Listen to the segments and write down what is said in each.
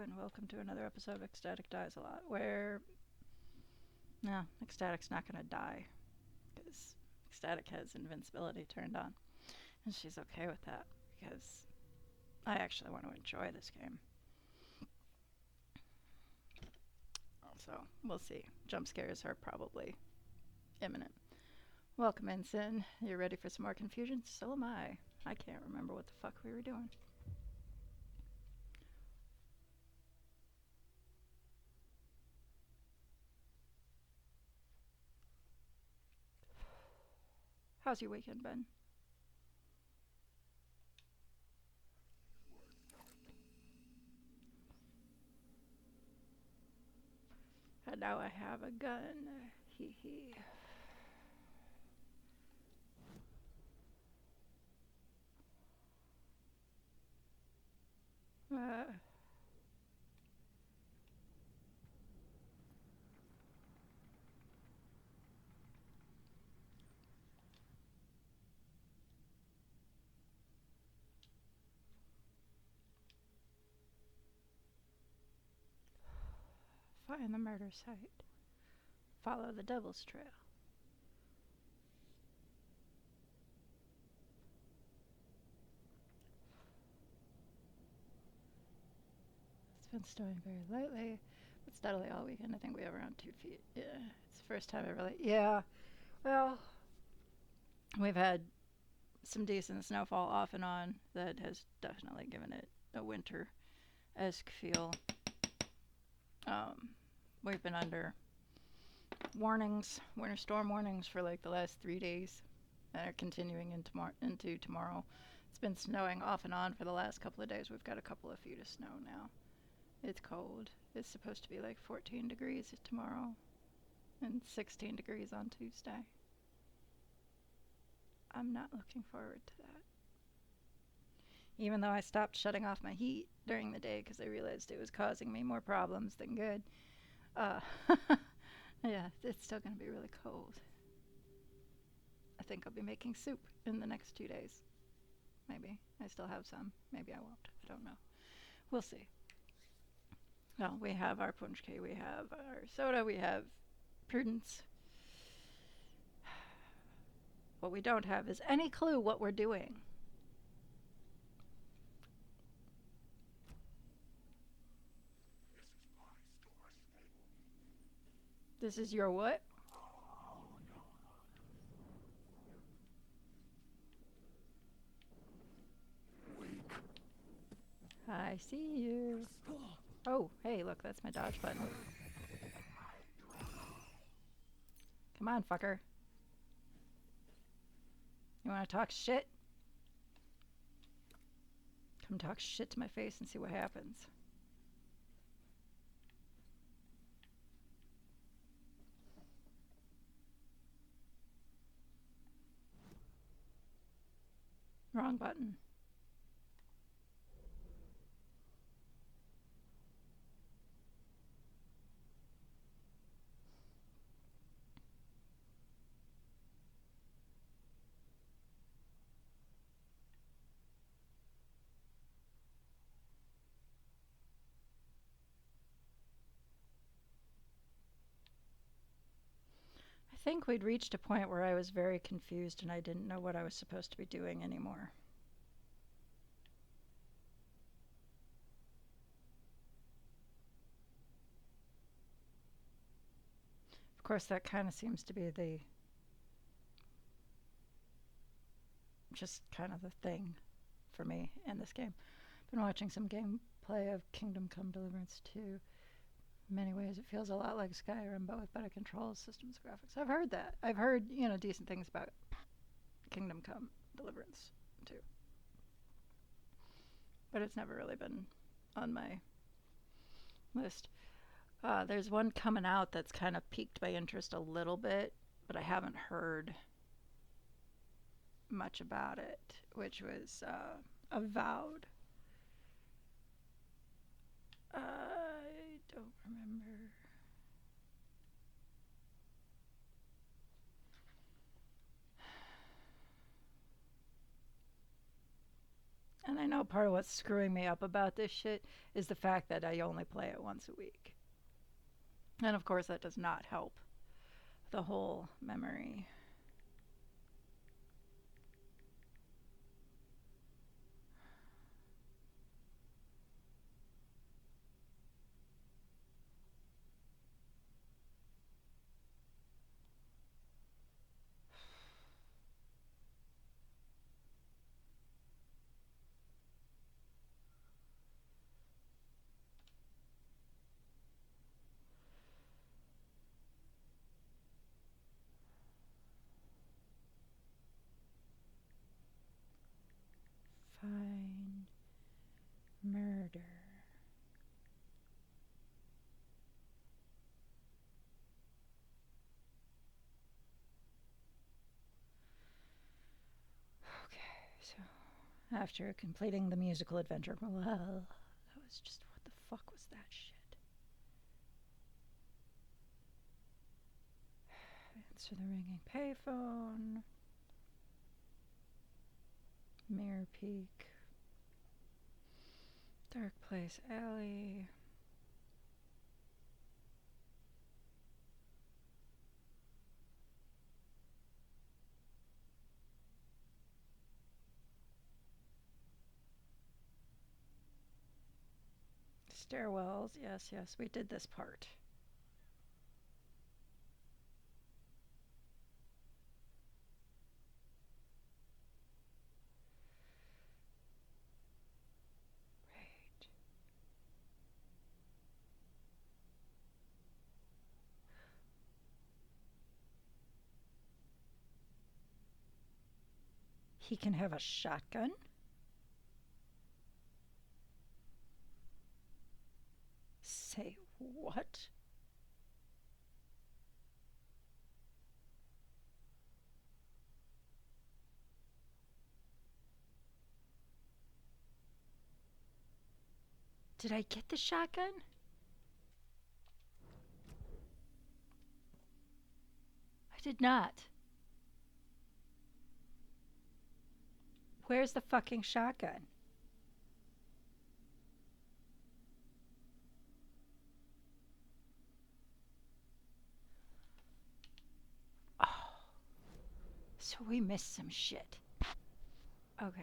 and welcome to another episode of Ecstatic Dies A Lot, where, no, Ecstatic's not going to die, because Ecstatic has invincibility turned on, and she's okay with that, because I actually want to enjoy this game. So, we'll see. Jump scares are probably imminent. Welcome in, Sin. You're ready for some more confusion? So am I. I can't remember what the fuck we were doing. How's your weekend been? And now I have a gun. Hee hee. Uh, Find the murder site. Follow the devil's trail. It's been snowing very lightly, but steadily all weekend. I think we have around 2 feet. Yeah, it's the first time I really. Yeah, well, we've had some decent snowfall off and on that has definitely given it a winter-esque feel. We've been under warnings, winter storm warnings for like the last 3 days, and are continuing into tomorrow. It's been snowing off and on for the last couple of days. We've got a couple of feet of snow now. It's cold. It's supposed to be like 14 degrees tomorrow and 16 degrees on Tuesday. I'm not looking forward to that. Even though I stopped shutting off my heat during the day because I realized it was causing me more problems than good. Yeah, it's still going to be really cold. I think I'll be making soup in the next 2 days. Maybe. I still have some. Maybe I won't. I don't know. We'll see. Well, we have our punchki, we have our soda, we have Prudence. What we don't have is any clue what we're doing. This is your what? I see you. Oh, hey, look, that's my dodge button. Come on, fucker. You want to talk shit? Come talk shit to my face and see what happens. Wrong button. I think we'd reached a point where I was very confused and I didn't know what I was supposed to be doing anymore. Of course, that kind of seems to be the just kind of the thing for me in this game. Been watching some gameplay of Kingdom Come Deliverance 2. In many ways, it feels a lot like Skyrim, but with better controls, systems, graphics. I've heard that. I've heard, decent things about Kingdom Come Deliverance 2. But it's never really been on my list. There's one coming out that's kind of piqued my interest a little bit, but I haven't heard much about it, which was Avowed. I don't remember. And I know part of what's screwing me up about this shit is the fact that I only play it once a week. And of course, that does not help the whole memory. Find murder. Okay, so after completing the musical adventure, well, that was just, what the fuck was that shit? Answer the ringing payphone. Mirror Peak. Dark Place Alley. Stairwells. Yes, yes, we did this part. Right. He can have a shotgun? Say what? Did I get the shotgun? I did not. Where's the fucking shotgun? Oh, so we missed some shit. Okay.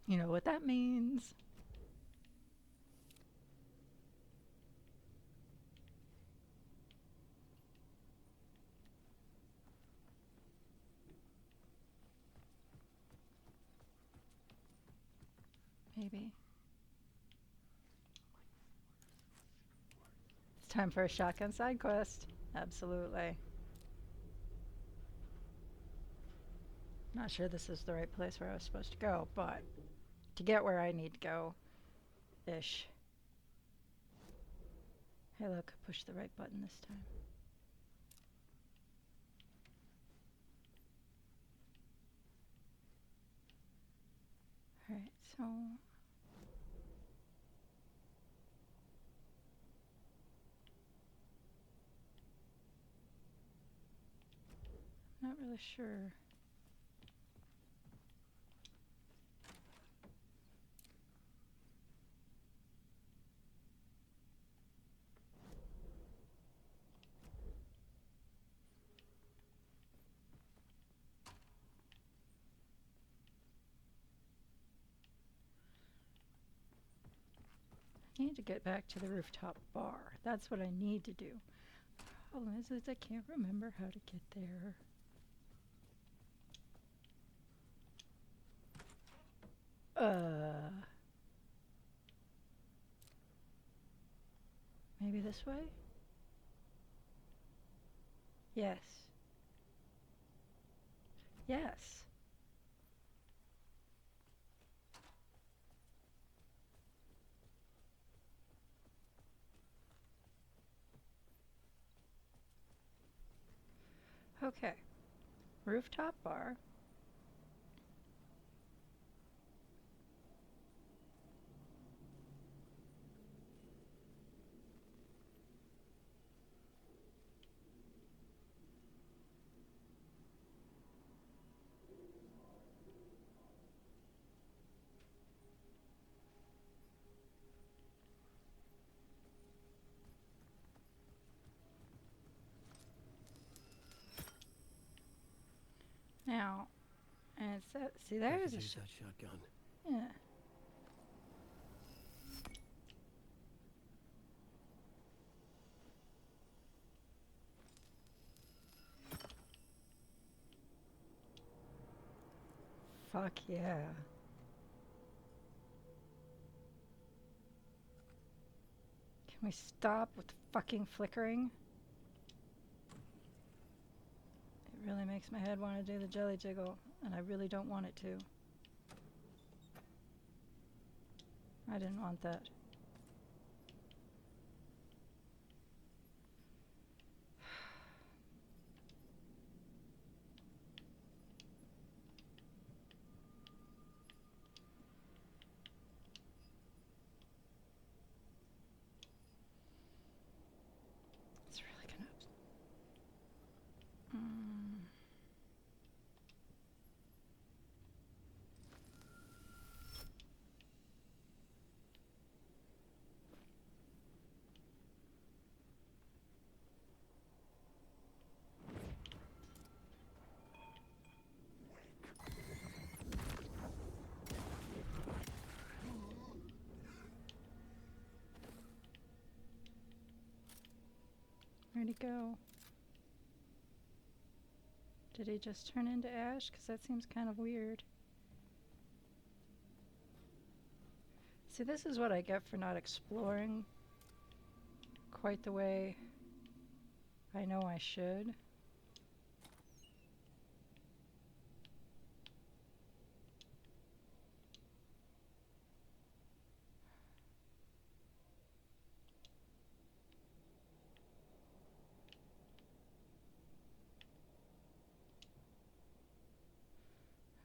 You know what that means? Maybe. It's time for a shotgun side quest. Absolutely. Not sure this is the right place where I was supposed to go, but to get where I need to go, ish. Hey, look, I pushed the right button this time. Alright, so. Not really sure. I need to get back to the rooftop bar. That's what I need to do. Problem is I can't remember how to get there. Maybe this way? Yes. Yes. Okay. Rooftop bar. Now, and it's that. See, I there's could a use that shotgun. yeah. Fuck yeah. Can we stop with the fucking flickering? It really makes my head want to do the jelly jiggle, and I really don't want it to. I didn't want that. It's really gonna. Where'd he go? Did he just turn into ash? Because that seems kind of weird. See, this is what I get for not exploring quite the way I know I should.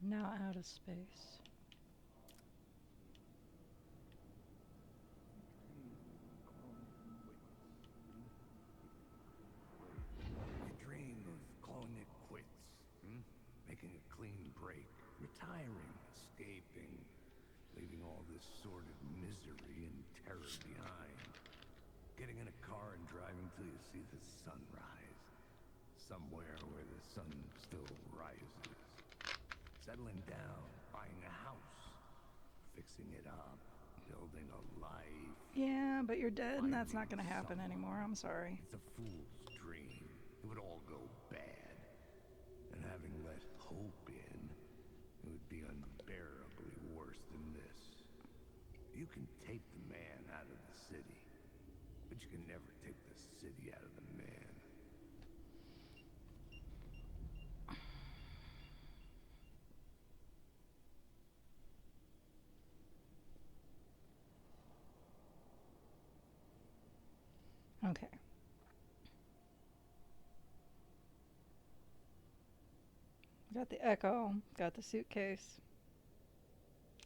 I'm now out of space. You dream of calling it quits, making a clean break, retiring, escaping, leaving all this sordid misery and terror behind. Getting in a car and driving till you see the sunrise, somewhere where the sun still rises. Settling down, buying a house, fixing it up, building a life. Yeah, but you're dead, and that's not Finding going to happen someone. anymore. I'm sorry. It's a fool's dream. It would all go bad. And having let hope in, it would be unbearably worse than this. You can take the man out of the city, but you can never take the city out of the man. Okay. Got the echo, got the suitcase,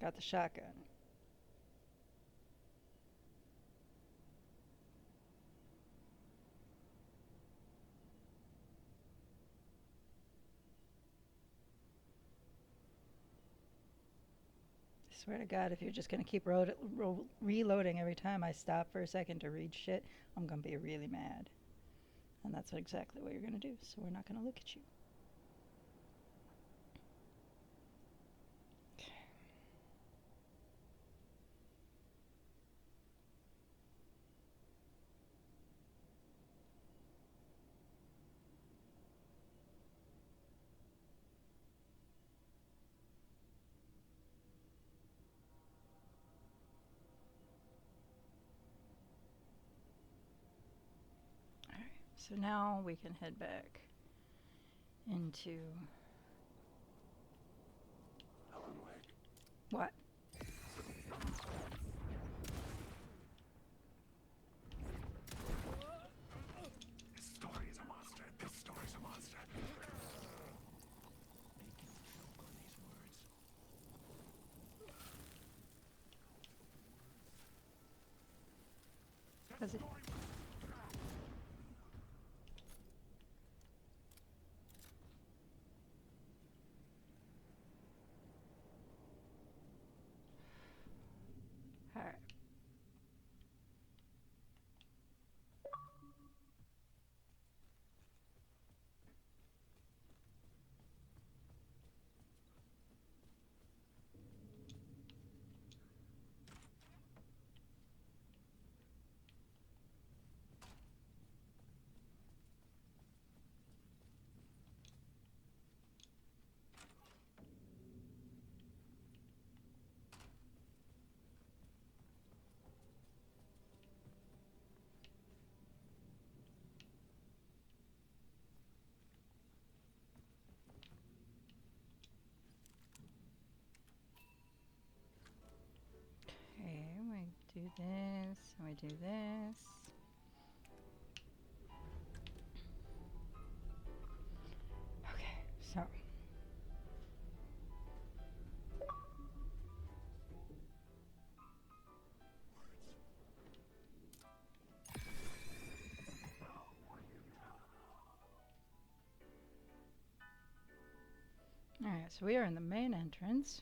got the shotgun. I swear to God, if you're just going to keep reloading every time I stop for a second to read shit, I'm going to be really mad. And that's exactly what you're going to do, so we're not going to look at you. Alright, so now we can head back into. What? This story is a monster. This story's a monster. Does it? Alright. this, and we do this. Okay, so. Alright, so we are in the main entrance.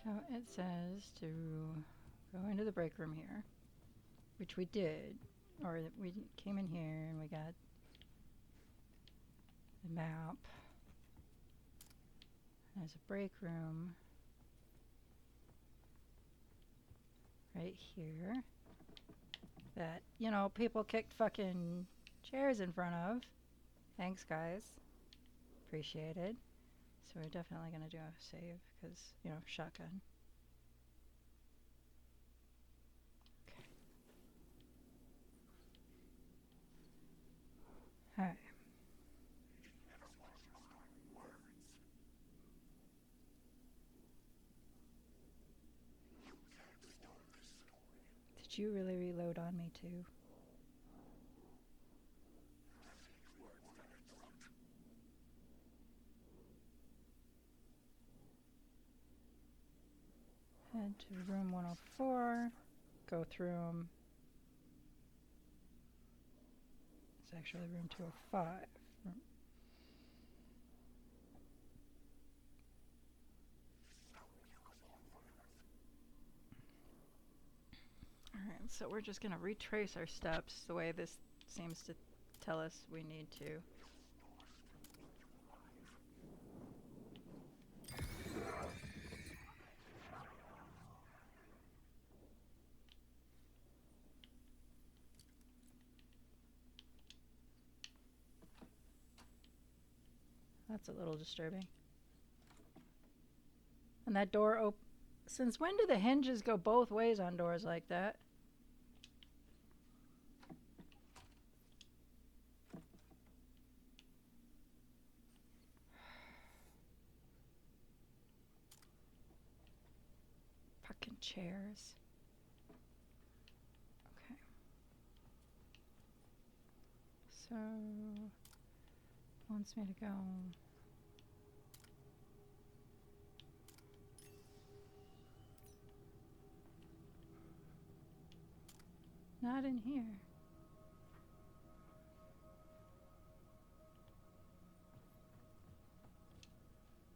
So it says to go into the break room here, which we did, or we came in here and we got the map. There's a break room right here that, you know, people kicked fucking chairs in front of. Thanks, guys. Appreciated. So we're definitely going to do a save because, you know, shotgun. Okay. Alright. Did you really reload on me too? Head to room 104. Go through them. It's actually room 205. Alright, so we're just going to retrace our steps the way this seems to tell us we need to. That's a little disturbing. And that door since when do the hinges go both ways on doors like that? Fucking chairs. Okay. So wants me to go. Not in here.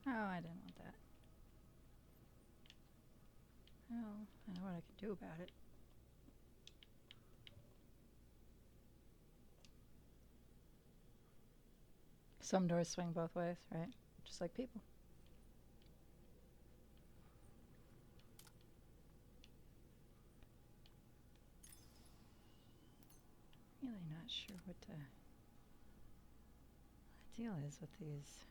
Oh, I didn't want that. Well, I know what I can do about it. Some doors swing both ways, right? Just like people. Really not sure what the deal is with these.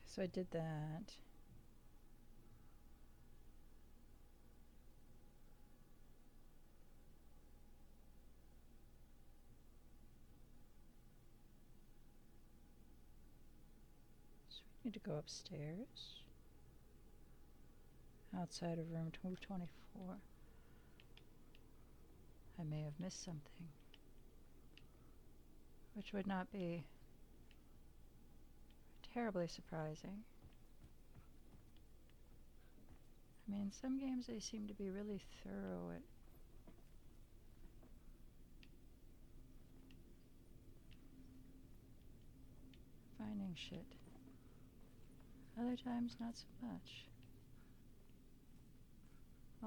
So I did that. So we need to go upstairs. Outside of room 224. I may have missed something. Which would not be terribly surprising. I mean, some games they seem to be really thorough at finding shit. Other times, not so much.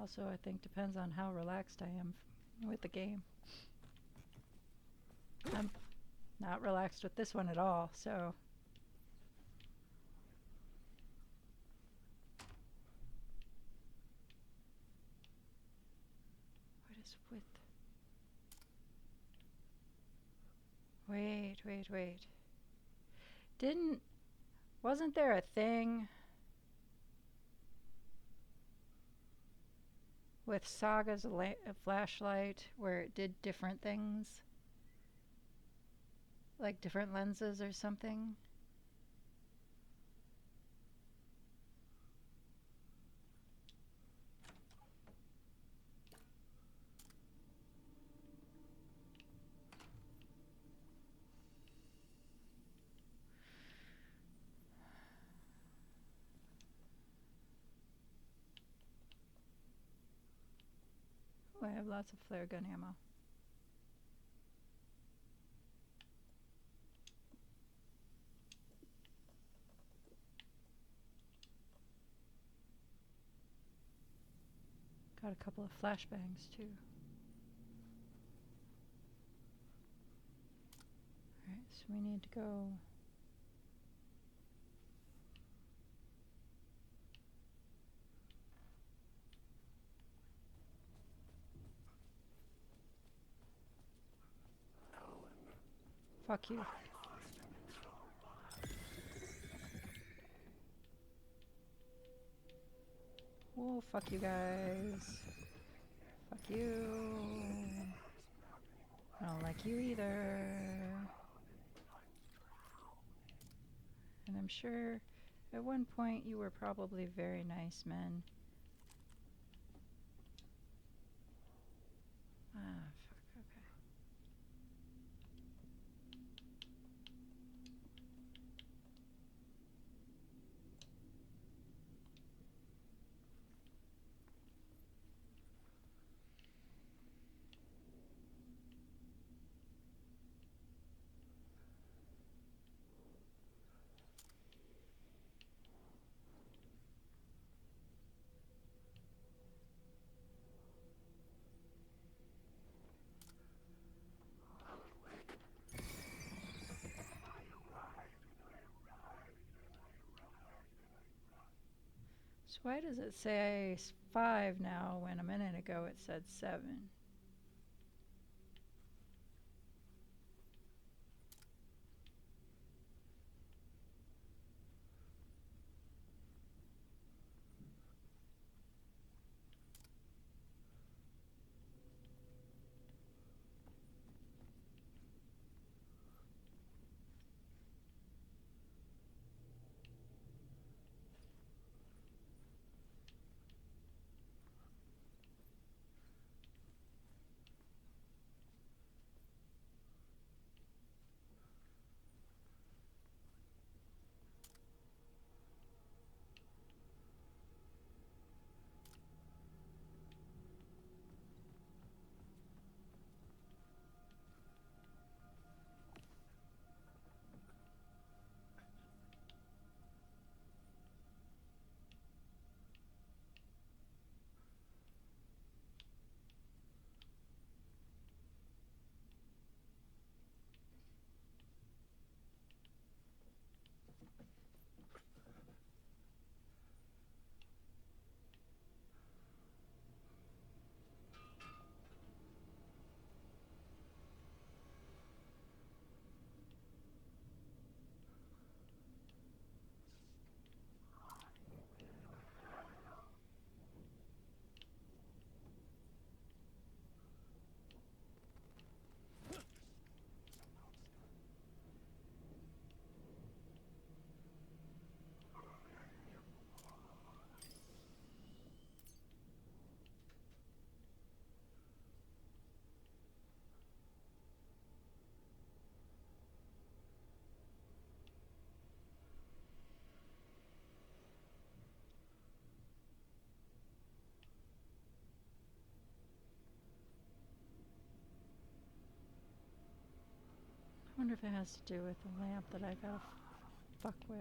Also, I think depends on how relaxed I am with the game. I'm not relaxed with this one at all, so. Wait. Didn't. Wasn't there a thing with Saga's flashlight where it did different things? Like different lenses or something? Oh, I have lots of flare gun ammo. Got a couple of flashbangs too. Alright, so we need to go. Fuck you. Oh, fuck you guys. Fuck you. I don't like you either. And I'm sure at one point you were probably very nice men. Ah, fuck, okay. So why does it say 5 now when a minute ago it said 7? I wonder if it has to do with the lamp that I gotta fuck with.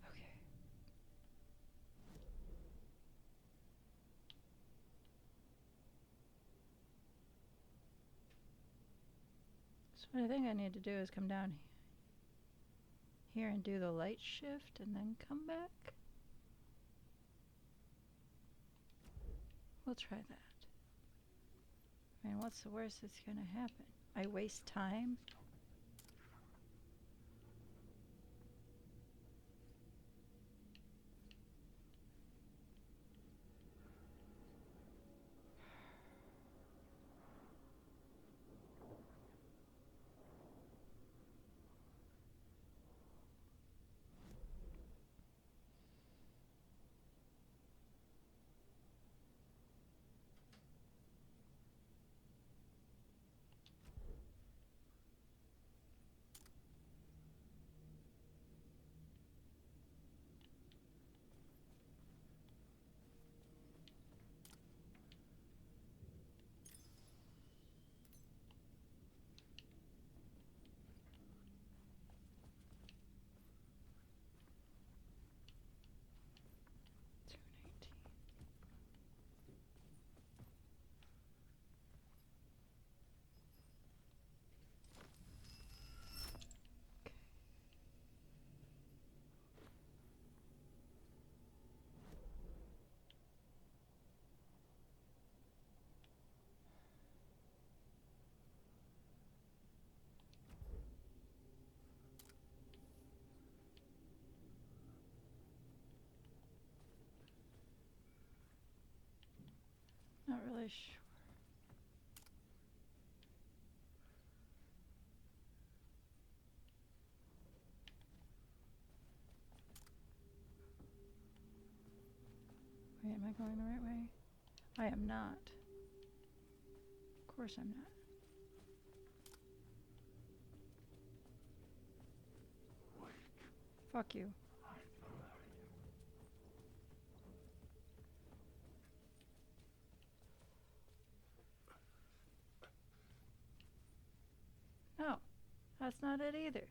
Okay. What I think I need to do is come down here and do the light shift and then come back. We'll try that. I mean, what's the worst that's gonna happen? I waste time? Not really sure. Wait, am I going the right way? I am not. Of course I'm not. Fuck you. No, that's not it either.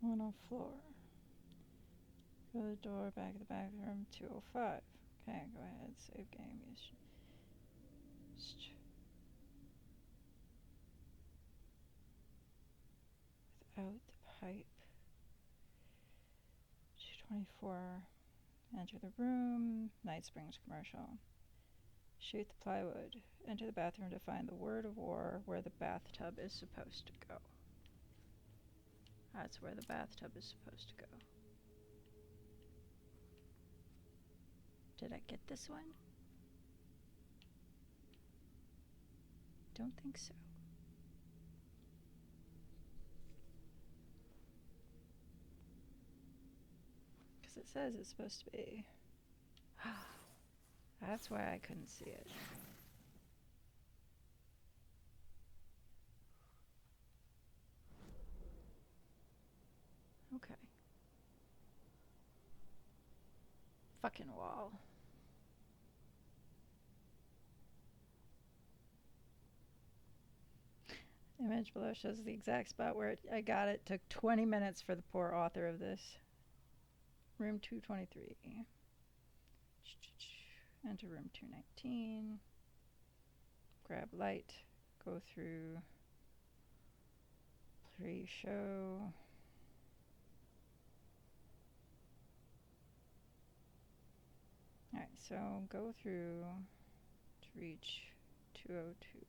On a floor. Go to the door, back of the bathroom, 205. Okay, go ahead, save game. Without the pipe. 224. Enter the room. Night Springs commercial. Shoot the plywood. Enter the bathroom to find the word of war where the bathtub is supposed to go. That's where the bathtub is supposed to go. Did I get this one? Don't think so. Because it says it's supposed to be. That's why I couldn't see it. Okay. Fucking wall. The image below shows the exact spot where I got it. Took 20 minutes for the poor author of this. Room 223. Enter room 219. Grab light. Go through pre-show. Alright, so go through to reach 202.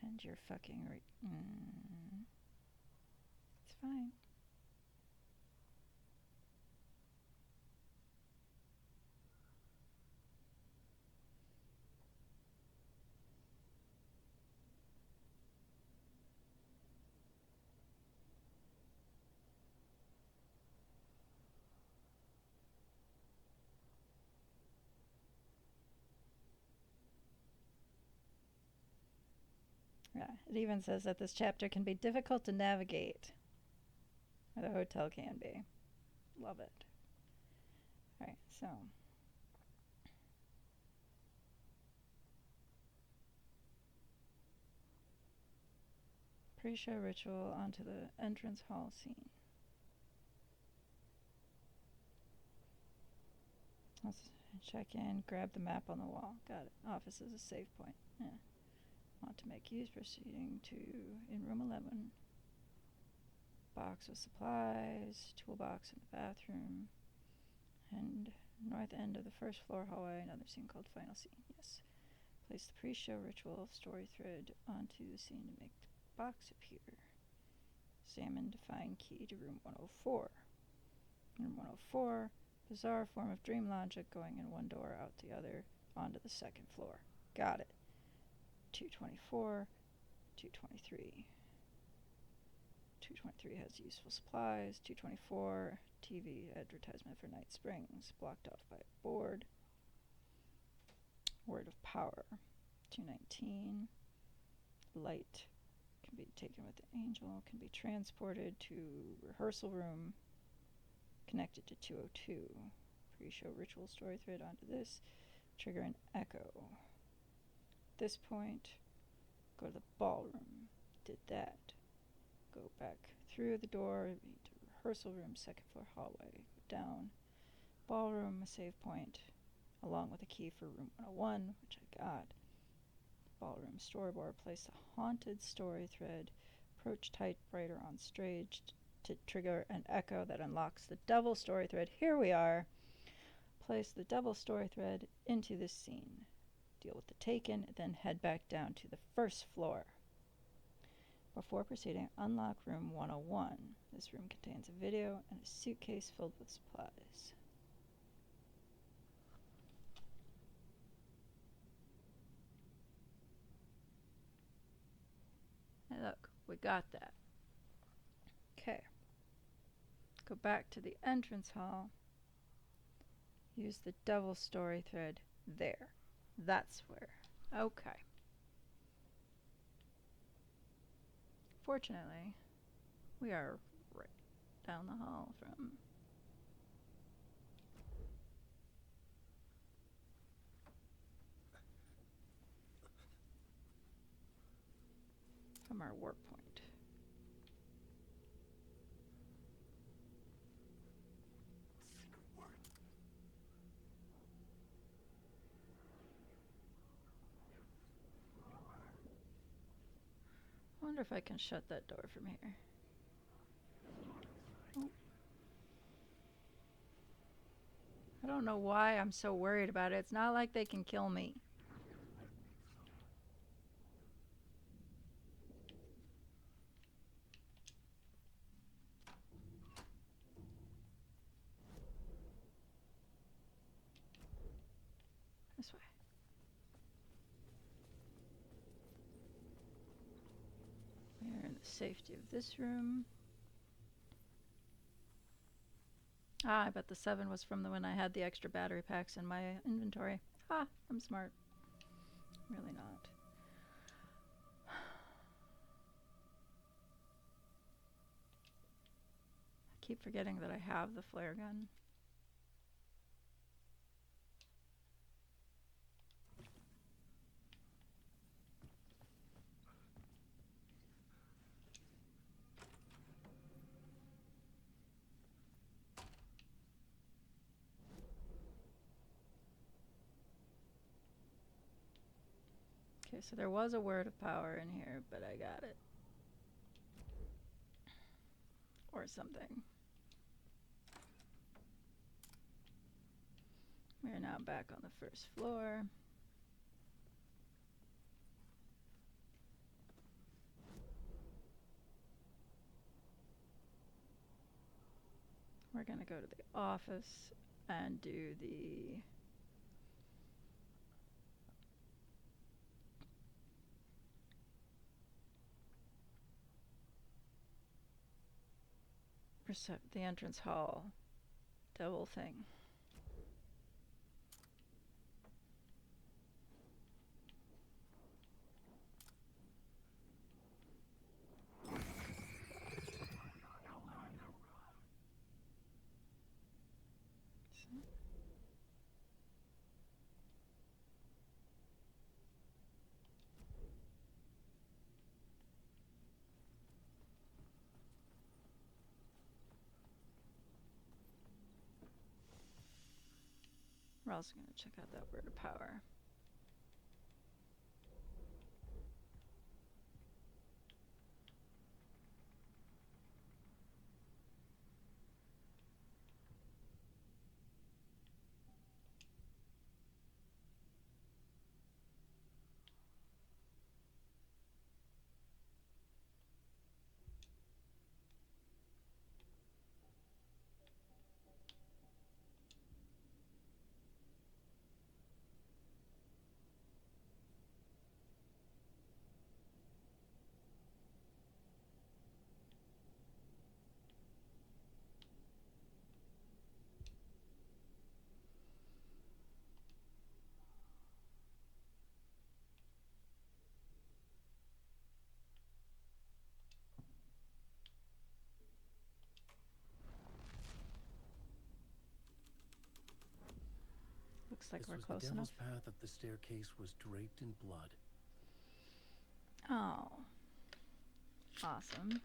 And you're fucking it's fine. Yeah, it even says that this chapter can be difficult to navigate. Or the hotel can be. Love it. Alright, so. Pre-show ritual onto the entrance hall scene. Let's check in, grab the map on the wall. Got it. Office is a save point. Yeah. Want to make use, proceeding to in room 11. Box of supplies, toolbox in the bathroom, and north end of the first floor hallway, another scene called Final Scene. Yes. Place the pre-show ritual story thread onto the scene to make the box appear. Examine define key to room 104. Room 104, bizarre form of dream logic going in one door, out the other, onto the second floor. Got it. 224, 223. 223 has useful supplies. 224, TV advertisement for Night Springs, blocked off by a board. Word of power. 219, light can be taken with the angel, can be transported to rehearsal room, connected to 202. Pre-show ritual story thread onto this, trigger an echo. At this point, go to the ballroom. Did that. Go back through the door to rehearsal room, second floor hallway. Go down. Ballroom, a save point, along with a key for room 101, which I got. Ballroom storyboard, place a haunted story thread, approach typewriter on stage to trigger an echo that unlocks the double story thread. Here we are. Place the double story thread into this scene. Deal with the taken, then head back down to the first floor. Before proceeding, unlock room 101. This room contains a video and a suitcase filled with supplies. Hey, look, we got that. Okay. Go back to the entrance hall. Use the double story thread there. That's where. Okay. Fortunately, we are right down the hall from our warp point. I wonder if I can shut that door from here. Oh. I don't know why I'm so worried about it. It's not like they can kill me. This way. We're in the safety of this room. Ah, I bet the 7 was from when I had the extra battery packs in my inventory. Ha, I'm smart. Really not. I keep forgetting that I have the flare gun. Okay, so there was a word of power in here, but I got it. Or something. We are now back on the first floor. We're going to go to the office and do the entrance hall double thing. We're also going to check out that word of power. Looks like we're close enough. The devil's path up the staircase was draped in blood. Oh. Awesome.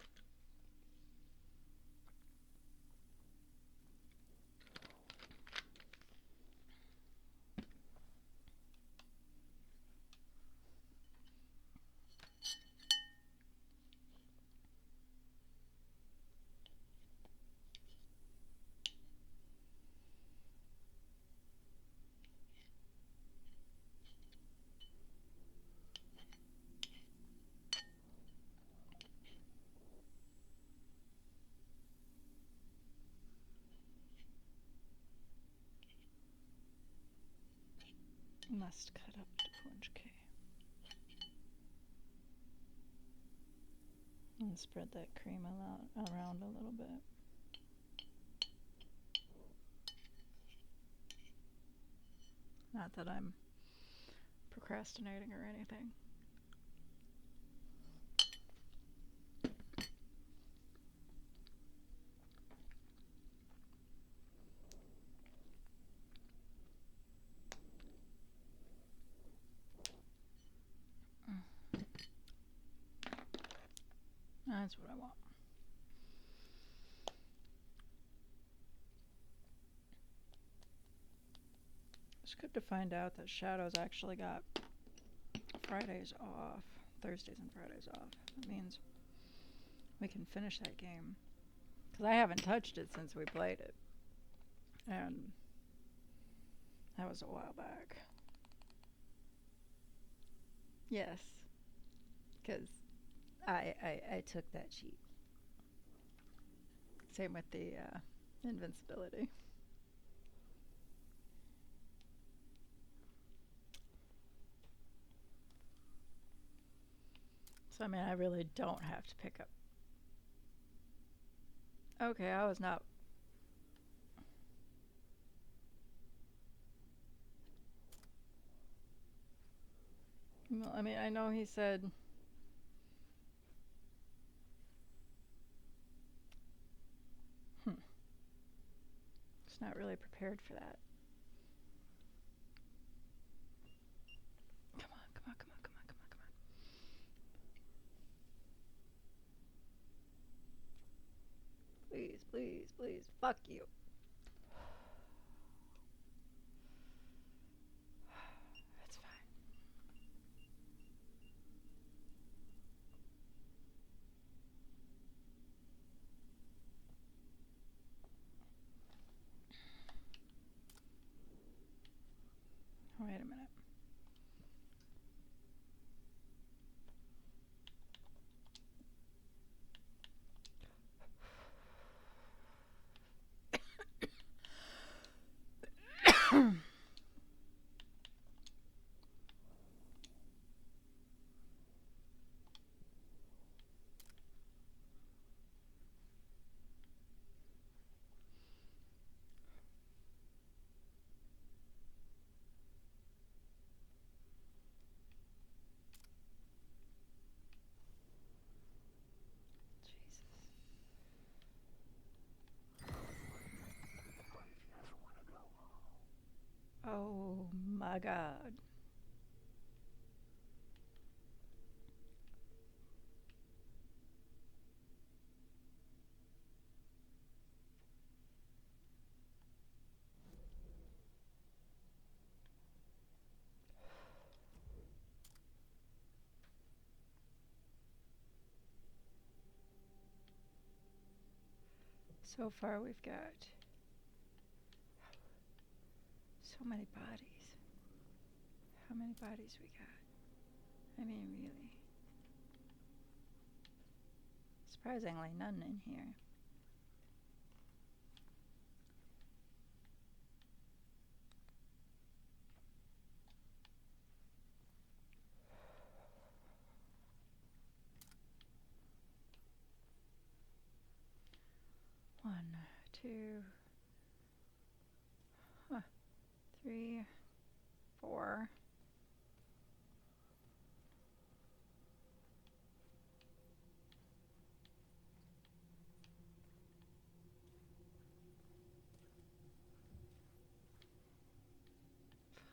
Must cut up to punch K. And spread that cream around a little bit. Not that I'm procrastinating or anything. That's what I want. It's good to find out that Shadow's actually got Fridays off, Thursdays and Fridays off. That means we can finish that game. Because I haven't touched it since we played it. And that was a while back. Yes. Because I took that cheat. Same with the invincibility. So, I mean, I really don't have to pick up. Okay, I was not. Well, I mean, I know he said. Just not really prepared for that. Come on, come on, come on, come on, come on, come on. Please, please, please. Fuck you. That's fine. Wait a minute. Jesus. Oh my god. So far we've got so many bodies. How many bodies we got? I mean, really. Surprisingly, none in here. One, two, 3, 4.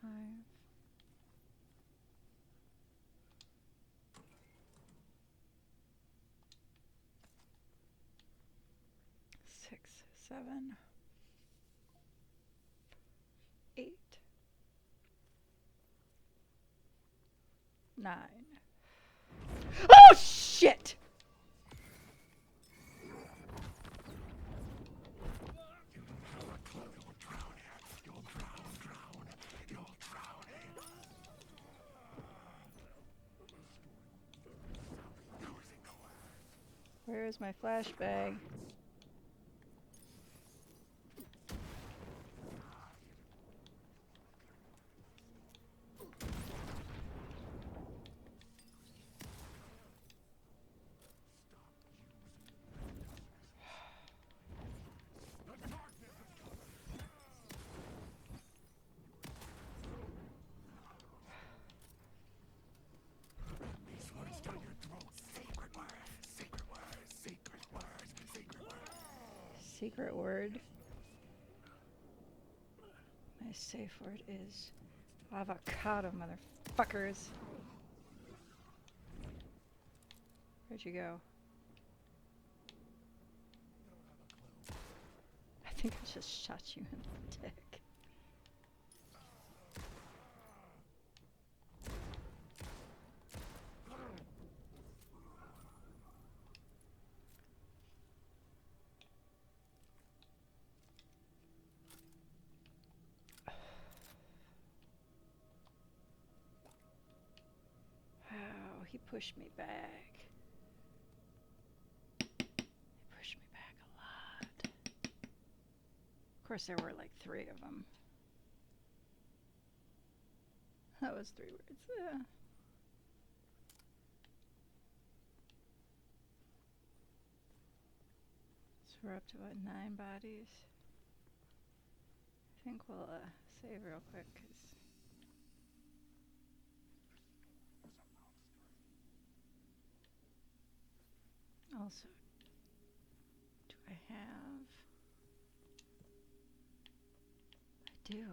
5. 6, 7, 8, 9. Oh shit! Where is my flashbang? Secret word. My safe word is avocado, motherfuckers. Where'd you go? I think I just shot you in the dick. Wow, he pushed me back. He pushed me back a lot. Of course, there were like 3 of them. That was 3 words. Yeah. So we're up to what, 9 bodies? I think we'll save real quick, cause also, do I have? I do.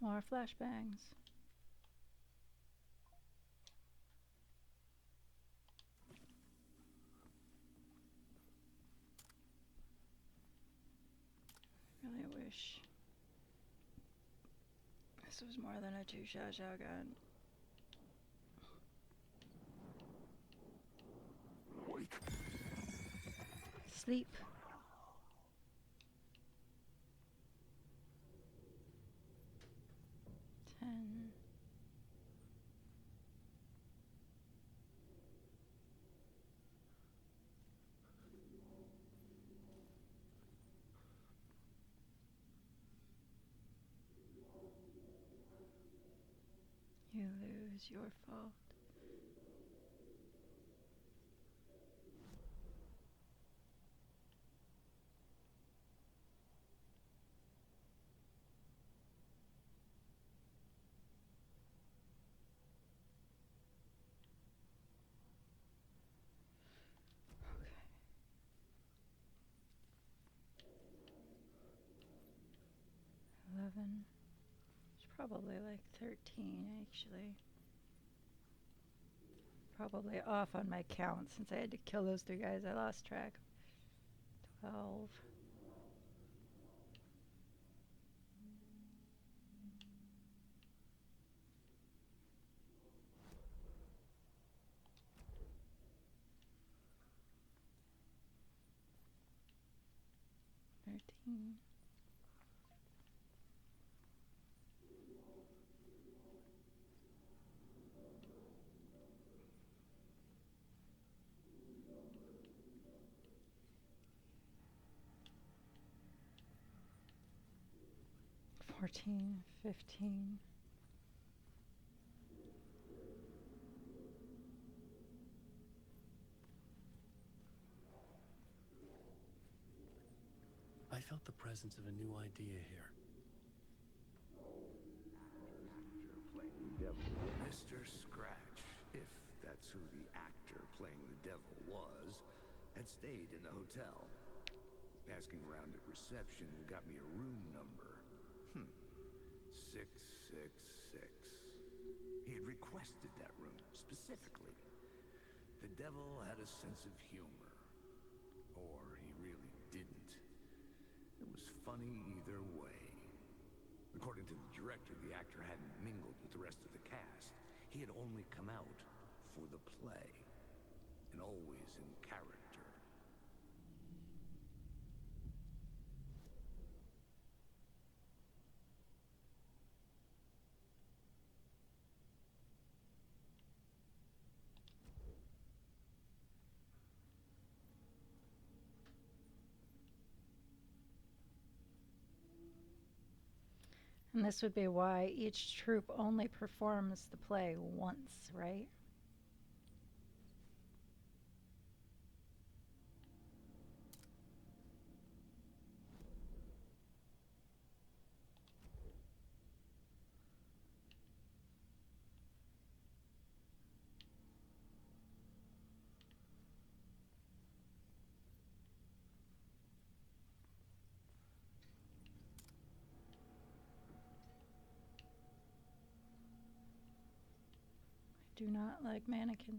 More flashbangs. Really wish this was more than a 2-shot shotgun. Sleep. Ten. You lose, your fault. Okay. 11. It's probably like 13 actually. Probably off on my count since I had to kill those 3 guys. I lost track. 12. 13. Fourteen, 15. I felt the presence of a new idea here. Playing the devil. Mr. Scratch, if that's who the actor playing the devil was, had stayed in the hotel. Asking around at reception got me a room number. 666. He had requested that room, specifically. The devil had a sense of humor. Or he really didn't. It was funny either way. According to the director, the actor hadn't mingled with the rest of the cast. He had only come out for the play. And always in character. And this would be why each troupe only performs the play once, right? I do not like mannequins.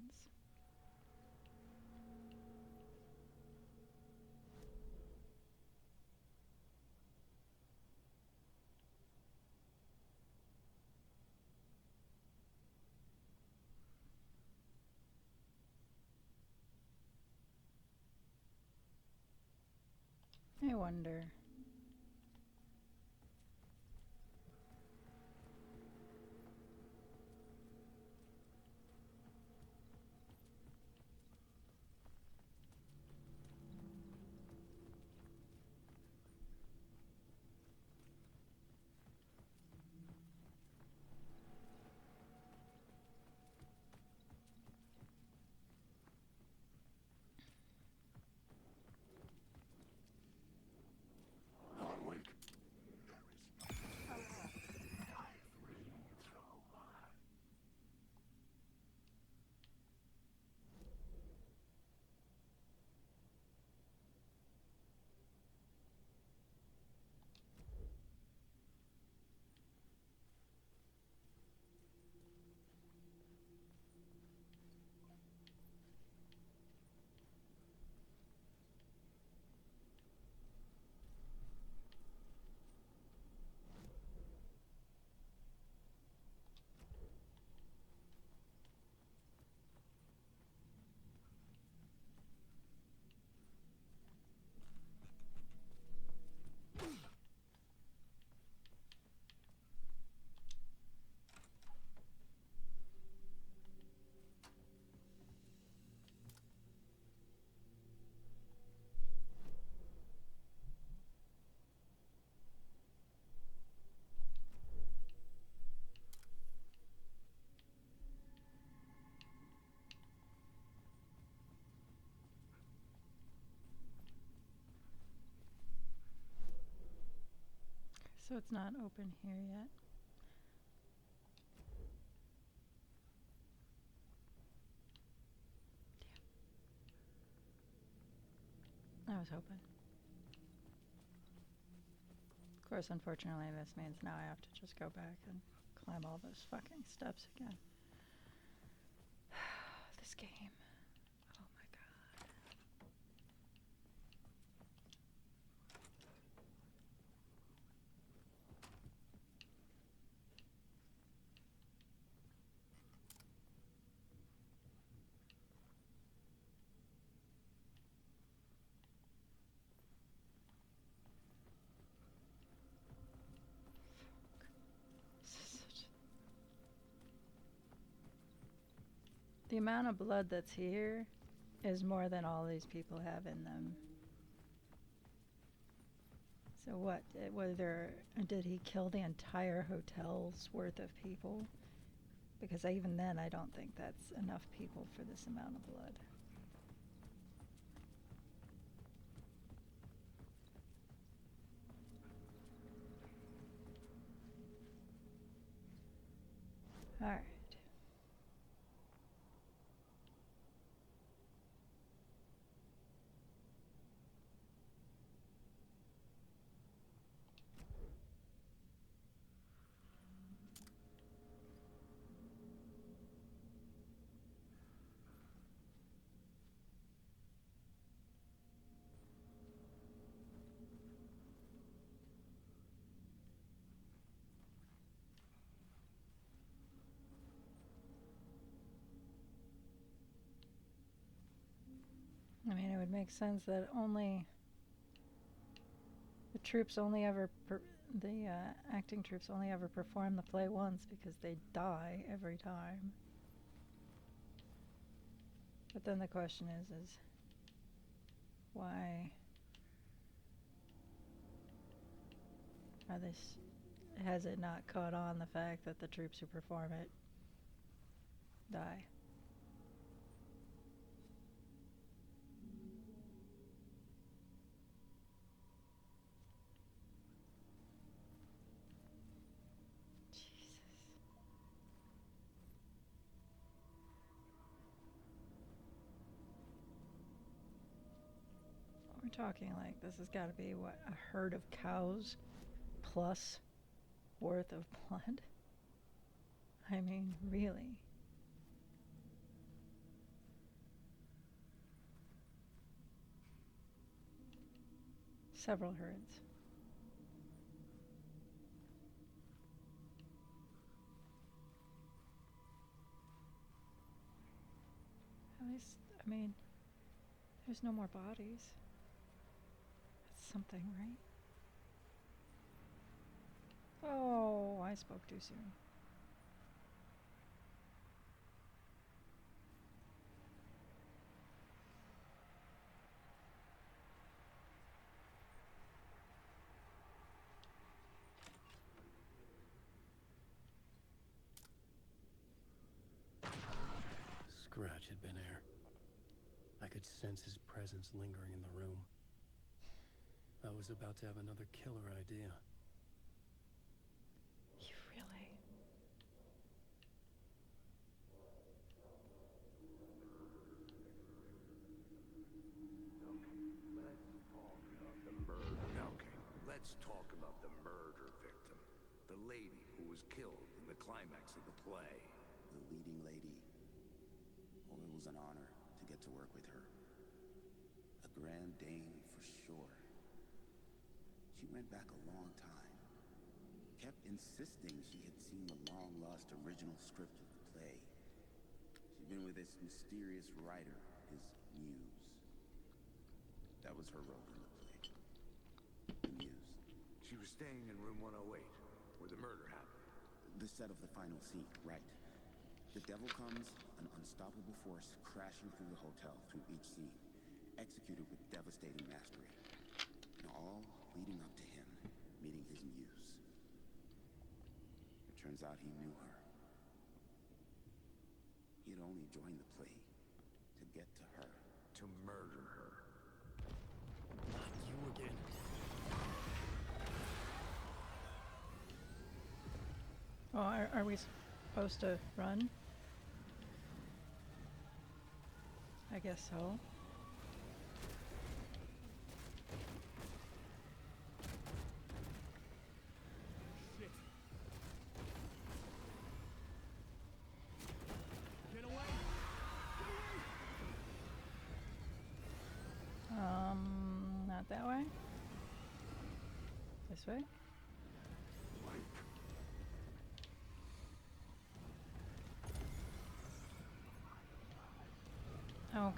I wonder. So it's not open here yet. I was hoping. Of course, unfortunately, this means now I have to just go back and climb all those fucking steps again. This game. Oh my god. The amount of blood that's here is more than all these people have in them. So what? Did he kill the entire hotel's worth of people? Because even then, I don't think that's enough people for this amount of blood. All right. I mean, it would make sense that only the troops only ever acting troops only ever perform the play once because they die every time. But then the question is why has it not caught on the fact that the troops who perform it die? We're talking like this has got to be what, a herd of cows plus worth of blood? I mean, really? Several herds. At least, I mean, there's no more bodies. That's something, right? Oh, I spoke too soon. Scratch had been there. I could sense his presence lingering in the room. I was about to have another killer idea. You really? Let's talk about the murder victim. The lady who was killed in the climax of the play. The leading lady. Oh, it was an honor to get to work with her. A grand dame for sure. She went back a long time. Kept insisting she had seen the long-lost original script of the play. She'd been with this mysterious writer, his muse. That was her role in the play. The muse. She was staying in room 108, where the murder happened. The set of the final scene, right. The devil comes, an unstoppable force crashing through the hotel through each scene, executed with devastating mastery. And all leading up to him meeting his muse. It turns out he knew her. He had only joined the play to get to her. To murder her. Not you again. Oh, are we supposed to run? I guess so. Shit. Get away! Not that way. This way. Okay.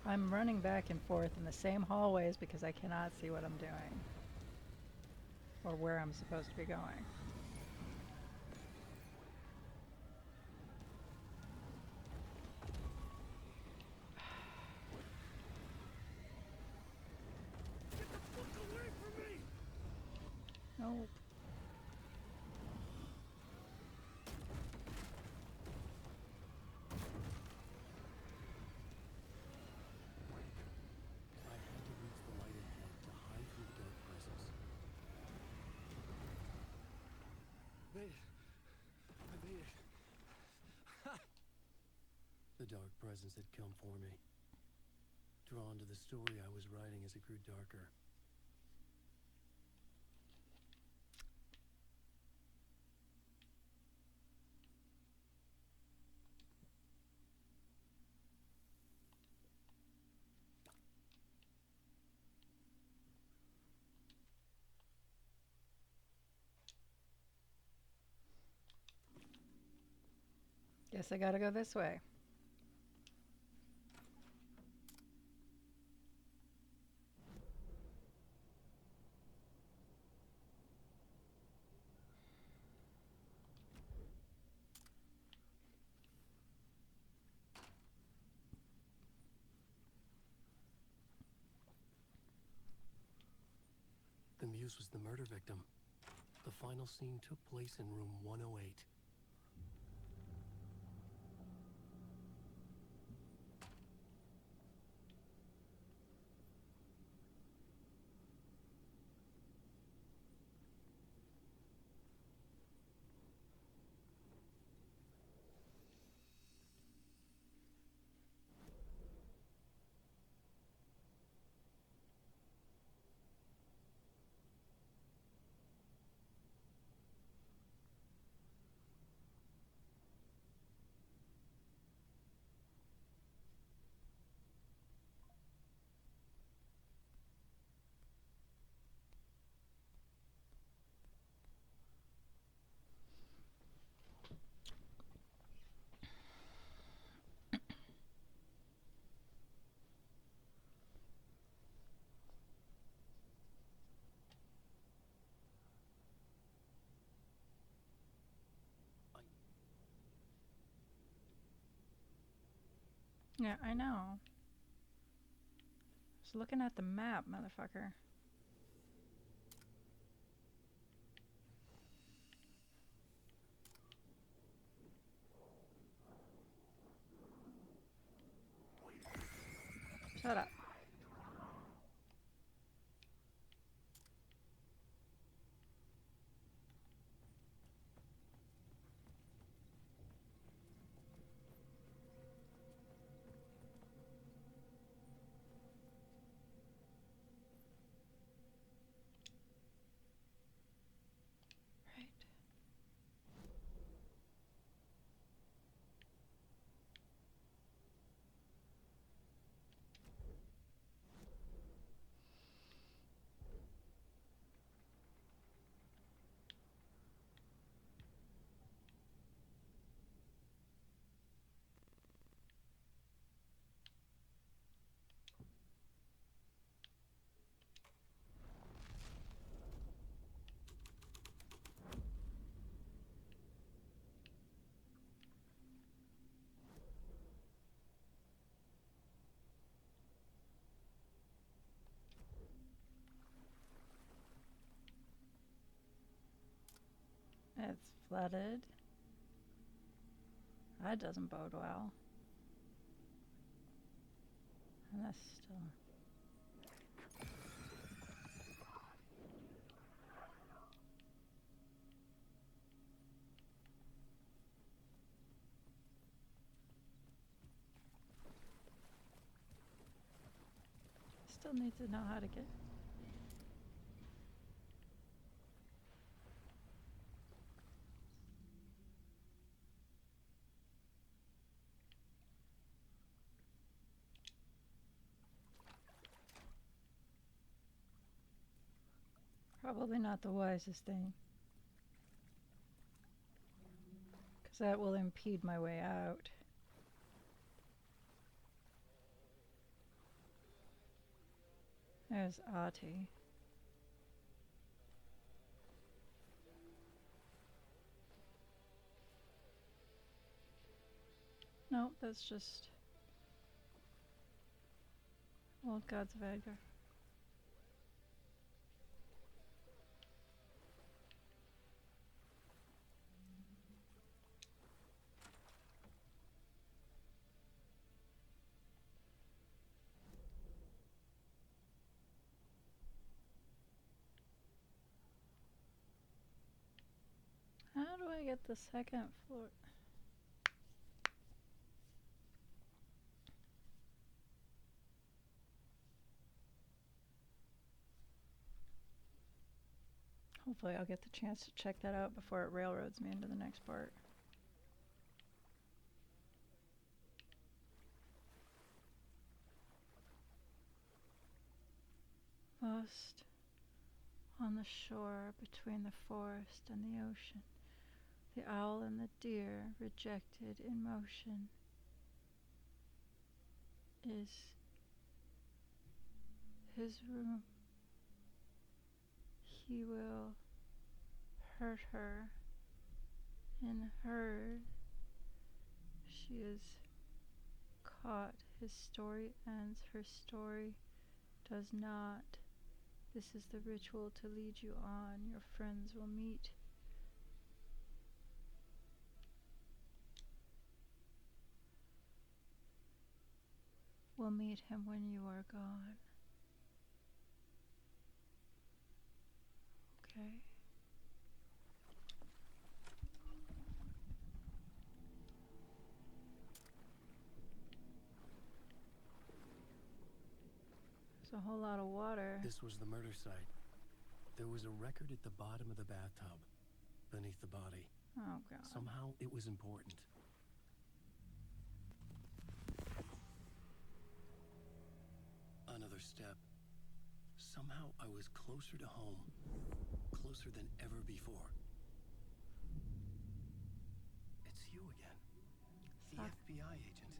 I'm running back and forth in the same hallways because I cannot see what I'm doing. Or where I'm supposed to be going. Nope. I had to reach the light ahead to hide from the dark presence. Made it. I made it. The dark presence had come for me. Drawn to the story I was writing as it grew darker. Guess I gotta go this way. The muse was the murder victim. The final scene took place in room 108. Yeah, I know. Just looking at the map, motherfucker. Shut up. Right. It's flooded. That doesn't bode well. And that's still... Still need to know how to get... Probably not the wisest thing. Because that will impede my way out. There's Ahti. No, that's just old gods of Edgar. I get the second floor? Hopefully I'll get the chance to check that out before it railroads me into the next part. Lost on the shore between the forest and the ocean, the owl and the deer rejected in motion is his room. He will hurt her in herd. She is caught. His story ends. Her story does not. This is the ritual to lead you on. Your friends will meet. Will meet him when you are gone. Okay. There's a whole lot of water. This was the murder site. There was a record at the bottom of the bathtub, beneath the body. Oh, God. Somehow it was important. Another step. Somehow I was closer to home. Closer than ever before. It's you again. The FBI agent.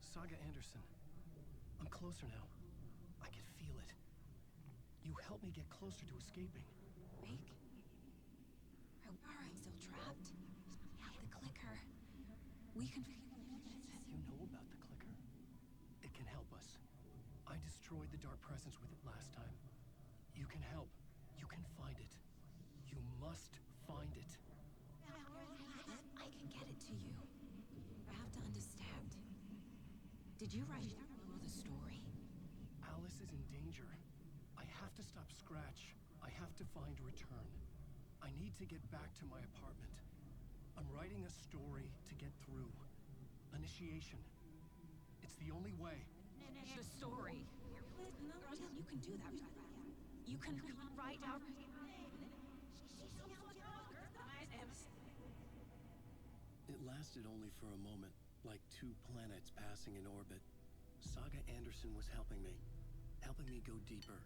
Saga Anderson. I'm closer now. I can feel it. You helped me get closer to escaping. Wake? Are I still trapped? I have the clicker. We can... You know about the clicker? It can help us. I destroyed the dark presence with it last time. You can help. You can find it. You must find it. I can get it to you. I have to understand. Did you write the story? Alice is in danger. I have to stop Scratch. I have to find Return. I need to get back to my apartment. I'm writing a story to get through. Initiation. It's the only way. The story. You can do that. You can write out... It lasted only for a moment, like two planets passing in orbit. Saga Anderson was helping me go deeper,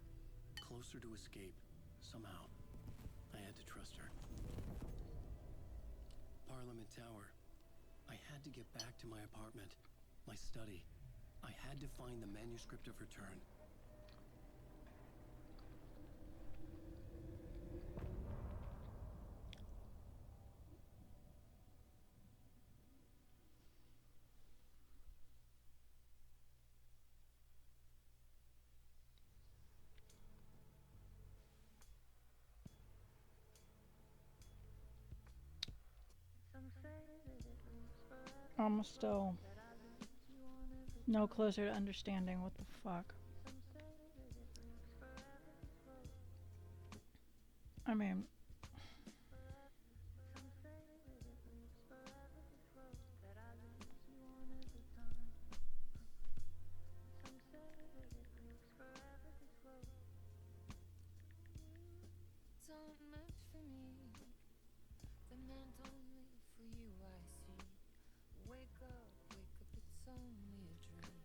closer to escape. Somehow, I had to trust her. Parliament Tower. I had to get back to my apartment, my study. I had to find the manuscript of Return. I'm still no closer to understanding what the fuck. I mean, Don't meant for me, they're meant only for you, I see. Wake up, it's only a dream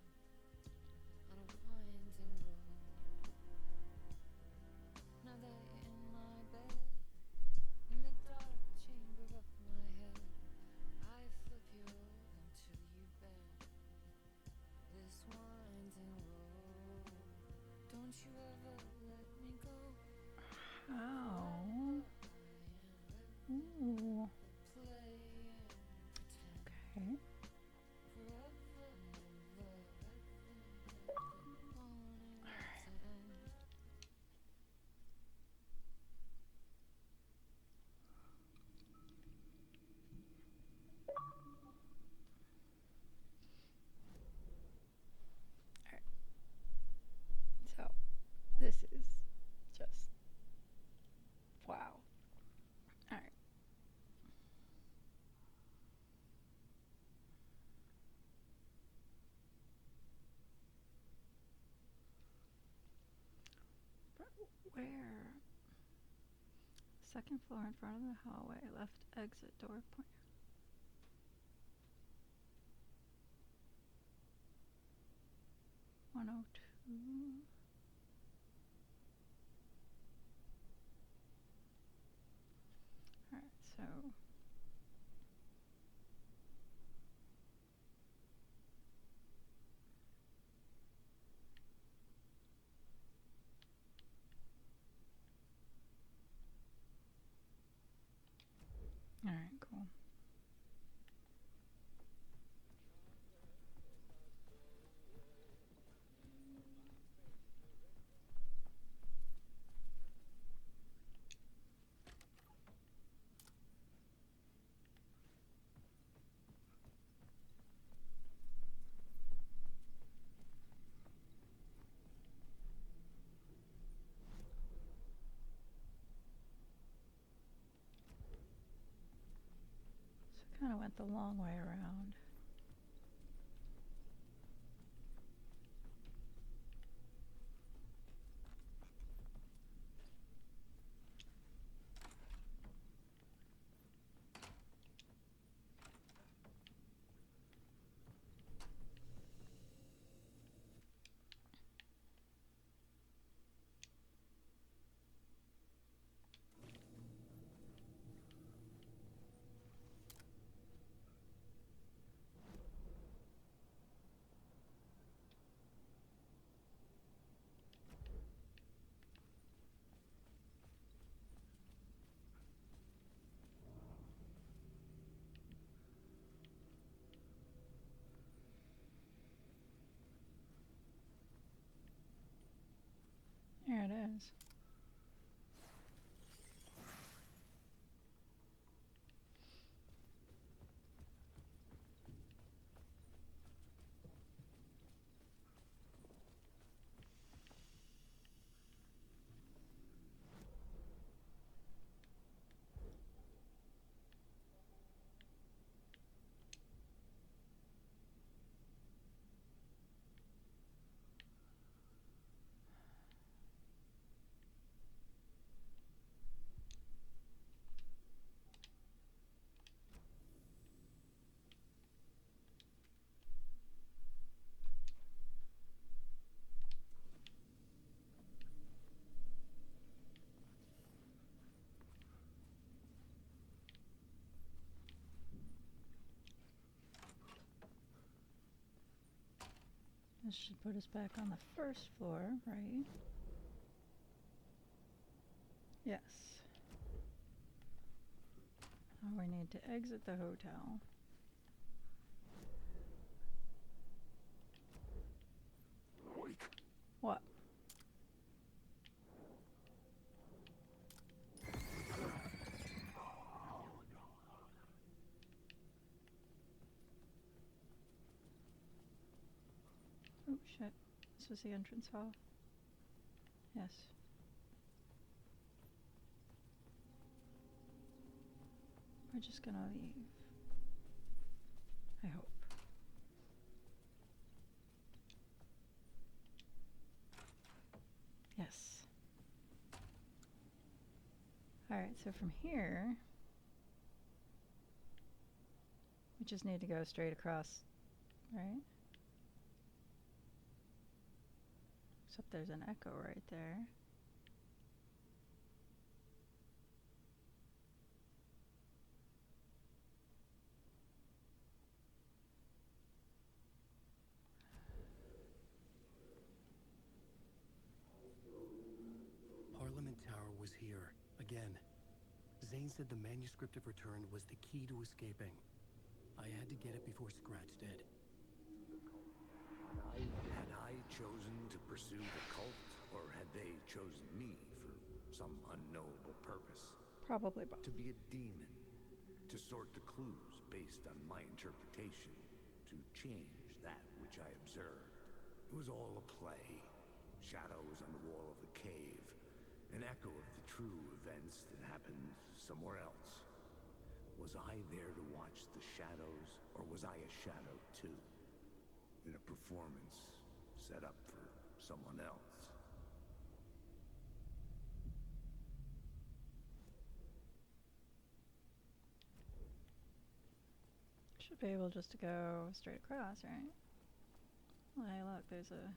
on a winding road. Now they're in my bed, Where? Second floor in front of the hallway. Left exit door point. $102. Alright, so alright, cool. So kind of went the long way around. There it is. This should put us back on the first floor, right? Yes. Now we need to exit the hotel. What? Oh shit. This was the entrance hall. Yes. We're just gonna leave. I hope. Yes. Alright, so from here, we just need to go straight across, right? Except there's an echo right there. Parliament Tower was here, again. Zane said the manuscript of return was the key to escaping. I had to get it before Scratch did. Had I chosen to pursue the cult, or had they chosen me for some unknowable purpose? Probably both. To be a demon, to sort the clues based on my interpretation, to change that which I observed. It was all a play. Shadows on the wall of the cave, an echo of the true events that happened somewhere else. Was I there to watch the shadows, or was I a shadow too? In a performance set up for someone else. Should be able just to go straight across, right? Well, hey, look, there's a...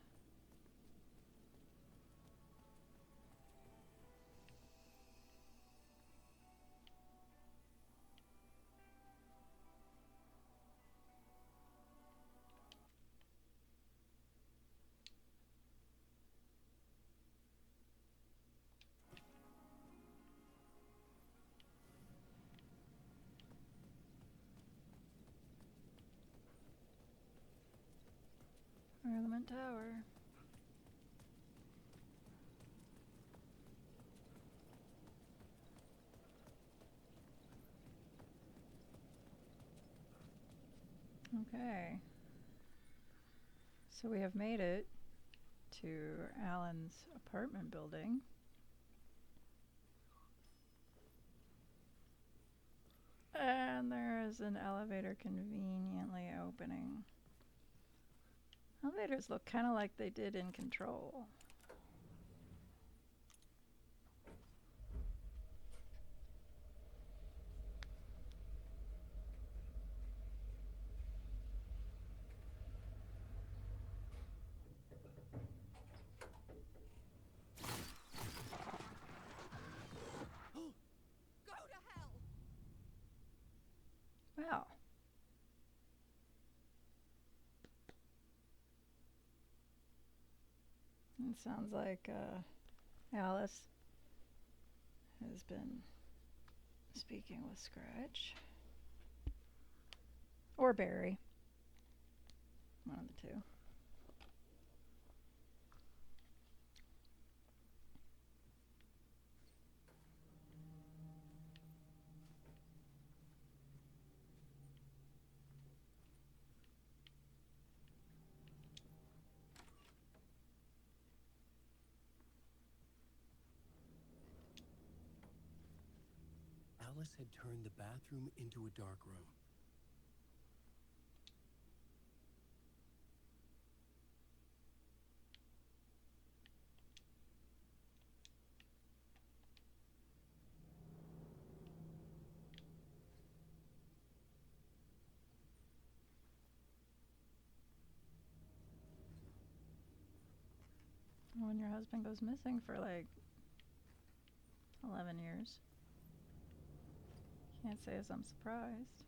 Parliament Tower. Okay. So we have made it to Alan's apartment building. And there is an elevator conveniently opening. Elevators look kind of like they did in Control. Go to hell! Well. It sounds like Alice has been speaking with Scratch. Or Barry. One of the two. Alice had turned the bathroom into a dark room. When your husband goes missing for like 11 years. Can't say as I'm surprised.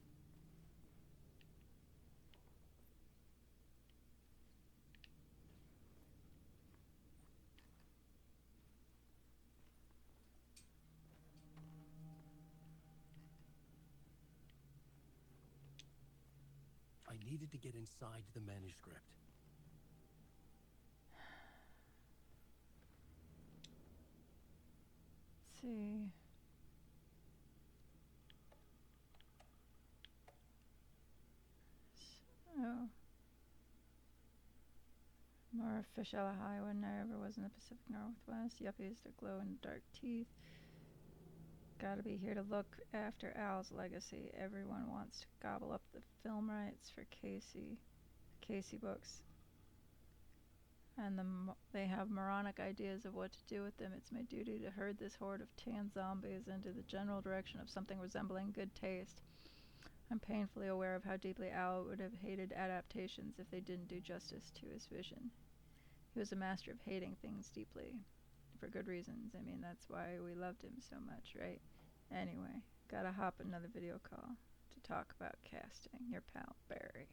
I needed to get inside the manuscript. Let's see. Oh. More fish out of high when there ever was in the Pacific Northwest. Yuppies, their glow in the dark teeth. Gotta be here to look after Al's legacy. Everyone wants to gobble up the film rights for Casey books. And they have moronic ideas of what to do with them. It's my duty to herd this horde of tan zombies into the general direction of something resembling good taste. I'm painfully aware of how deeply Al would have hated adaptations if they didn't do justice to his vision. He was a master of hating things deeply. For good reasons. I mean, that's why we loved him so much, right? Anyway, gotta hop another video call to talk about casting. Your pal, Barry.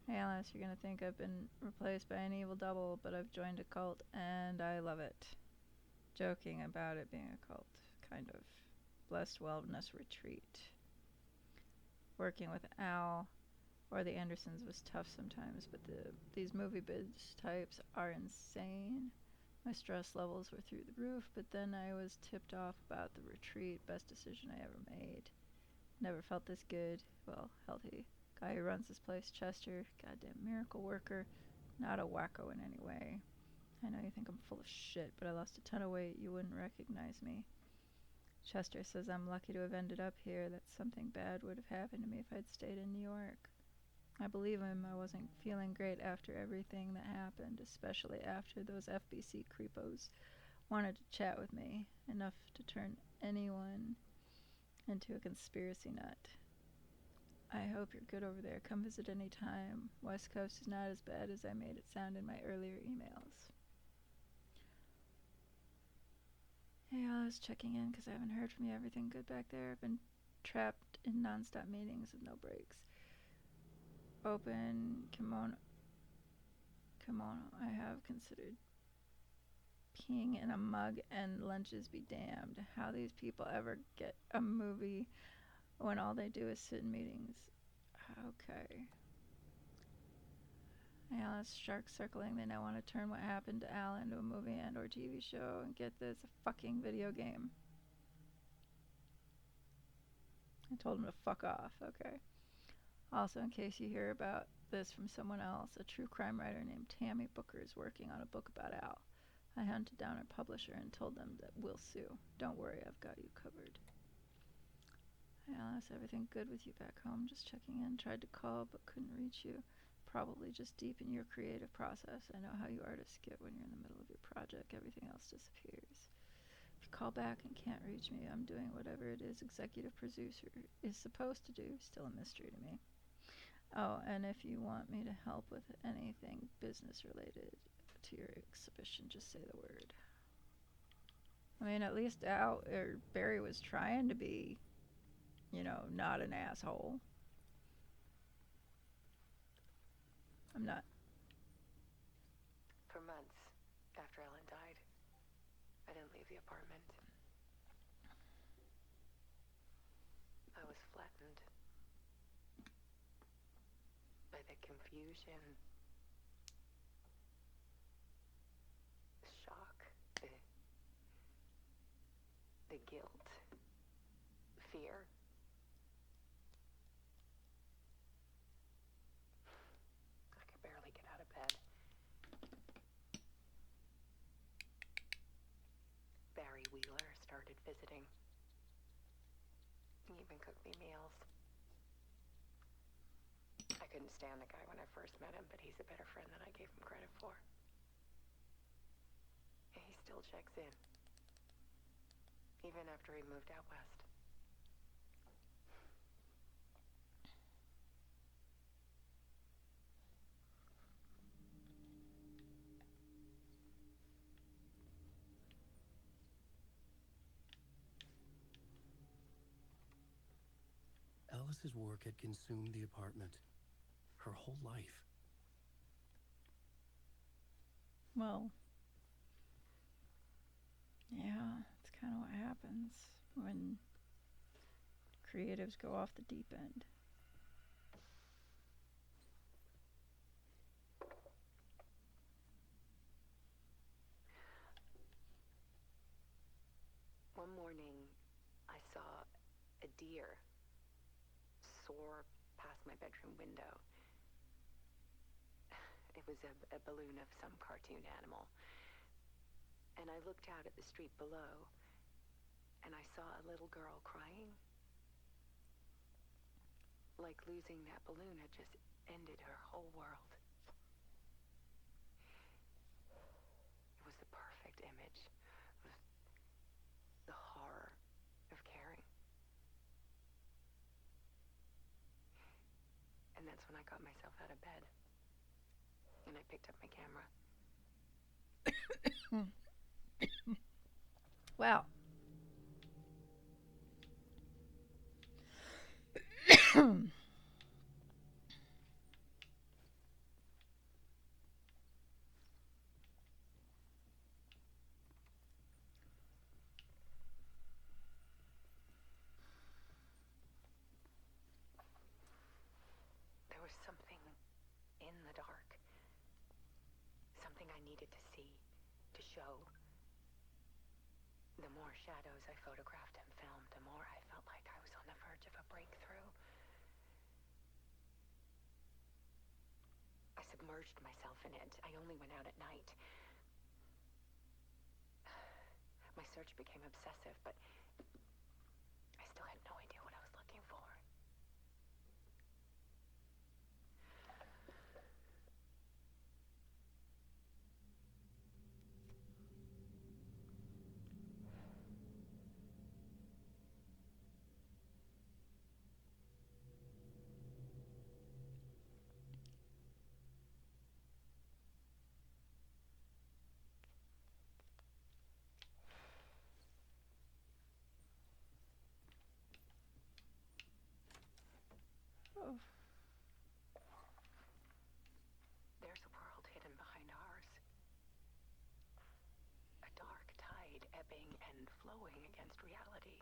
Hey Alice, you're gonna think I've been replaced by an evil double, but I've joined a cult and I love it. Joking about it being a cult. Kind of. Blessed wellness retreat. Working with Al or the Andersons was tough sometimes, but these movie biz types are insane. My stress levels were through the roof, but then I was tipped off about the retreat. Best decision I ever made. Never felt this good. Well, healthy. Guy who runs this place, Chester, goddamn miracle worker. Not a wacko in any way. I know you think I'm full of shit, but I lost a ton of weight. You wouldn't recognize me. Chester says I'm lucky to have ended up here, that something bad would have happened to me if I'd stayed in New York. I believe him. I wasn't feeling great after everything that happened, especially after those FBC creepos wanted to chat with me, enough to turn anyone into a conspiracy nut. I hope you're good over there. Come visit any time. West Coast is not as bad as I made it sound in my earlier emails. Hey, I was checking in because I haven't heard from you. Everything good back there? I've been trapped in non-stop meetings with no breaks. Open kimono. I have considered peeing in a mug and lunches be damned. How these people ever get a movie when all they do is sit in meetings. Okay. Yeah, that's sharks circling. They now want to turn what happened to Al into a movie and or TV show. And get this, a fucking video game. I told him to fuck off. Okay. Also, in case you hear about this from someone else, a true crime writer named Tammy Booker is working on a book about Al. I hunted down her publisher and told them that we'll sue. Don't worry, I've got you covered. Hey Alice, everything good with you back home? Just checking in. Tried to call but couldn't reach you. Probably just deep in your creative process. I know how you artists get when you're in the middle of your project. Everything else disappears. If you call back and can't reach me, I'm doing whatever it is executive producer is supposed to do. Still a mystery to me. Oh, and if you want me to help with anything business related to your exhibition, just say the word. I mean, at least Barry was trying to be, not an asshole. I'm not. For months after Ellen died, I didn't leave the apartment. I was flattened by the confusion, the shock, the guilt, fear. I could barely get out of bed. Barry Wheeler started visiting. He even cooked me meals. I couldn't stand the guy when I first met him, but he's a better friend than I gave him credit for. He still checks in, even after he moved out west. Alice's work had consumed the apartment. Her whole life. Well, yeah, it's kind of what happens when creatives go off the deep end. One morning, I saw a deer soar past my bedroom window. It was a balloon of some cartoon animal. And I looked out at the street below, and I saw a little girl crying. Like losing that balloon had just ended her whole world. It was the perfect image of the horror of caring. And that's when I got myself out of bed. And I picked up my camera. Wow. There was something in the dark. Something I needed to see, to show. The more shadows I photographed and filmed, the more I felt like I was on the verge of a breakthrough. I submerged myself in it. I only went out at night. My search became obsessive, but I still had no idea what I was looking for. wind flowing against reality.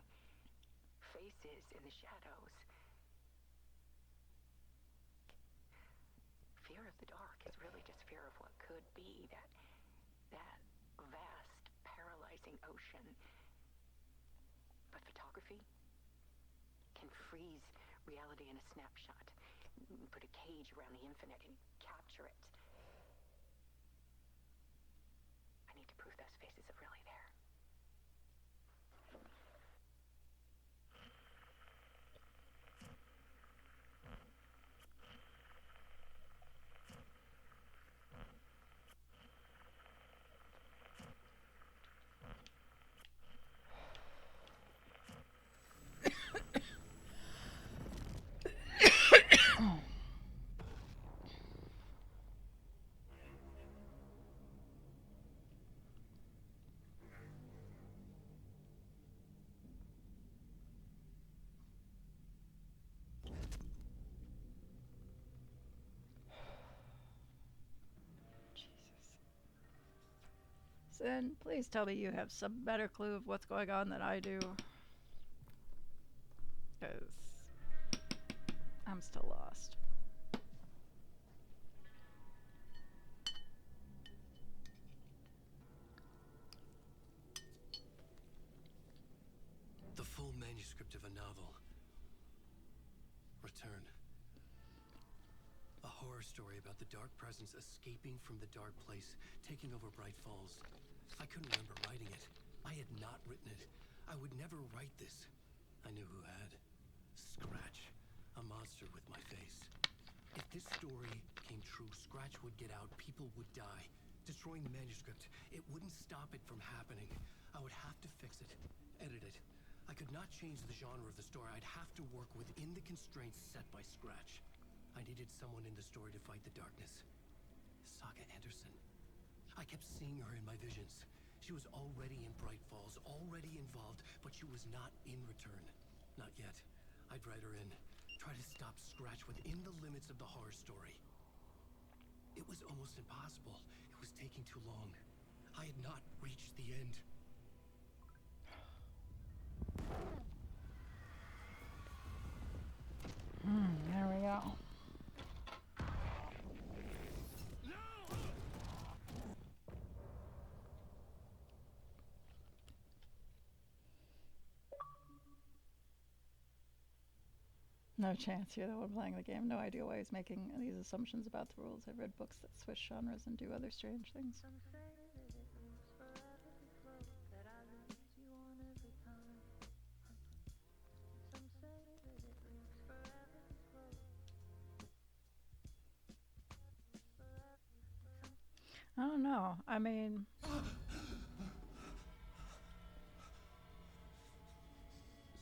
Faces in the shadows. Fear of the dark is really just fear of what could be, that vast, paralyzing ocean. But photography can freeze reality in a snapshot, put a cage around the infinite and capture it. I need to prove those faces are really there. Sin, please tell me you have some better clue of what's going on than I do. Because I'm still lost. The full manuscript of a novel. Return. A horror story about the dark presence escaping from the dark place, taking over Bright Falls. I couldn't remember writing it. I had not written it. I would never write this. I knew who had. Scratch. A monster with my face. If this story came true, Scratch would get out, people would die. Destroying the manuscript, it wouldn't stop it from happening. I would have to fix it, edit it. I could not change the genre of the story. I'd have to work within the constraints set by Scratch. I needed someone in the story to fight the darkness. Saga Anderson. I kept seeing her in my visions. She was already in Bright Falls, already involved, but she was not in Return. Not yet. I'd write her in. Try to stop Scratch within the limits of the horror story. It was almost impossible. It was taking too long. I had not reached the end. There we go. No chance you're the one playing the game. No idea why he's making these assumptions about the rules. I've read books that switch genres and do other strange things. I don't know. I mean,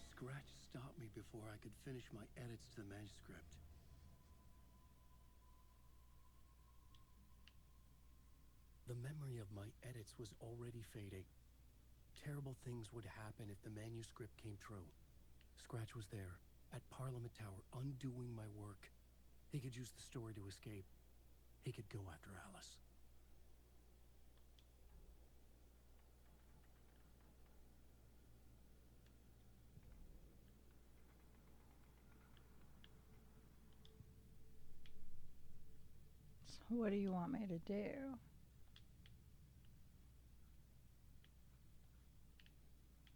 Scratch stopped me before I could finish my edits to the manuscript. The memory of my edits was already fading. Terrible things would happen if the manuscript came true. Scratch was there, at Parliament Tower, undoing my work. He could use the story to escape. He could go after Alice. so what do you want me to do?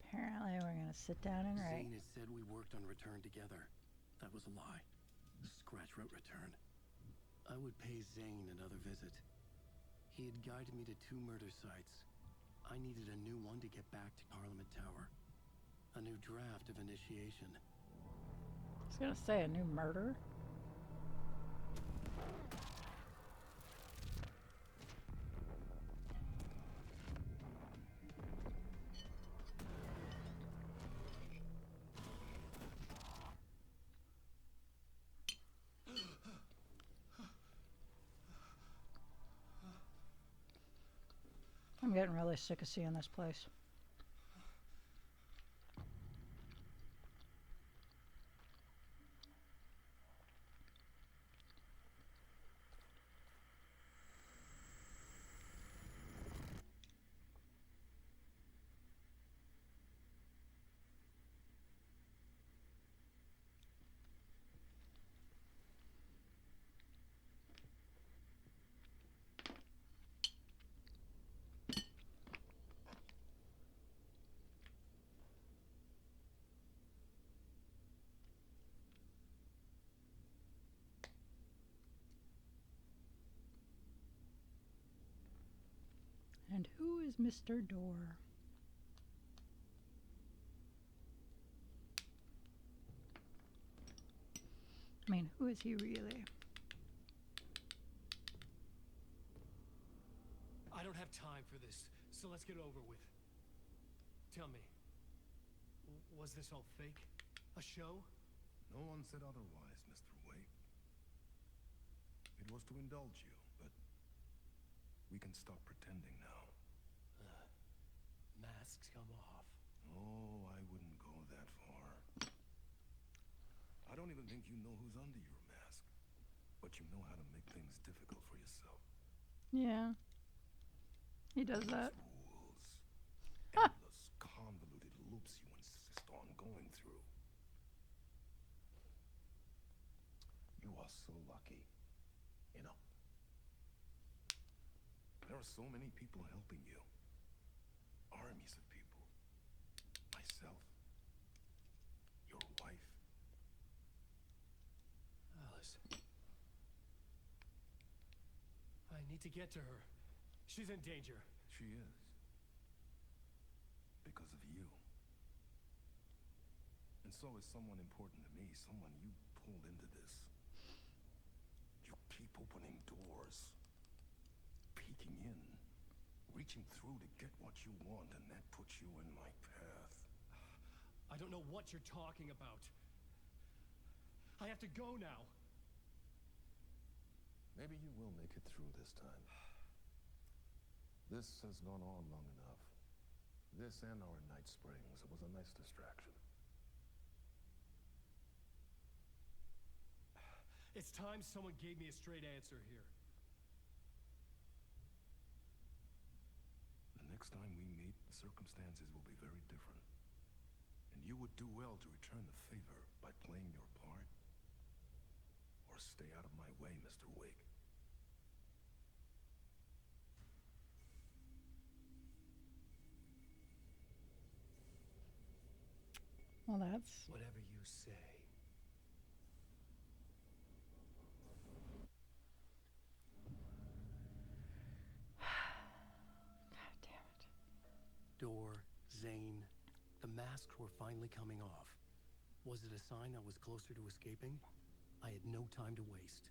Apparently, we're gonna sit down and write. Zane had said we worked on Return together. That was a lie. Scratch wrote Return. I would pay Zane another visit. He had guided me to 2 murder sites. I needed a new one to get back to Parliament Tower. A new draft of initiation. I was gonna say a new murder. I'm getting really sick of seeing this place. is Mr. Door? I mean, who is he really? I don't have time for this, so let's get over with. Tell me, was this all fake? A show? No one said otherwise, Mr. Wake. It was to indulge you, but we can stop pretending now. Masks come off. Oh, I wouldn't go that far. I don't even think you know who's under your mask, but you know how to make things difficult for yourself. Yeah. He does that. Rules. Ah! Endless, convoluted loops you insist on going through. You are so lucky. You know. There are so many people helping you. Armies of people. Myself. Your wife. Alice. I need to get to her. She's in danger. She is. Because of you. And so is someone important to me, someone you pulled into this. You keep opening doors. Peeking in. Reaching through to get what you want, and that puts you in my path. I don't know what you're talking about. I have to go now. Maybe you will make it through this time. This has gone on long enough. This and our night springs. It was a nice distraction. It's time someone gave me a straight answer here. The next time we meet, the circumstances will be very different. And you would do well to return the favor by playing your part. Or stay out of my way, Mr. Wake. Well, that's... Whatever you say. God damn it. Door, Zane, the masks were finally coming off. Was it a sign I was closer to escaping? I had no time to waste.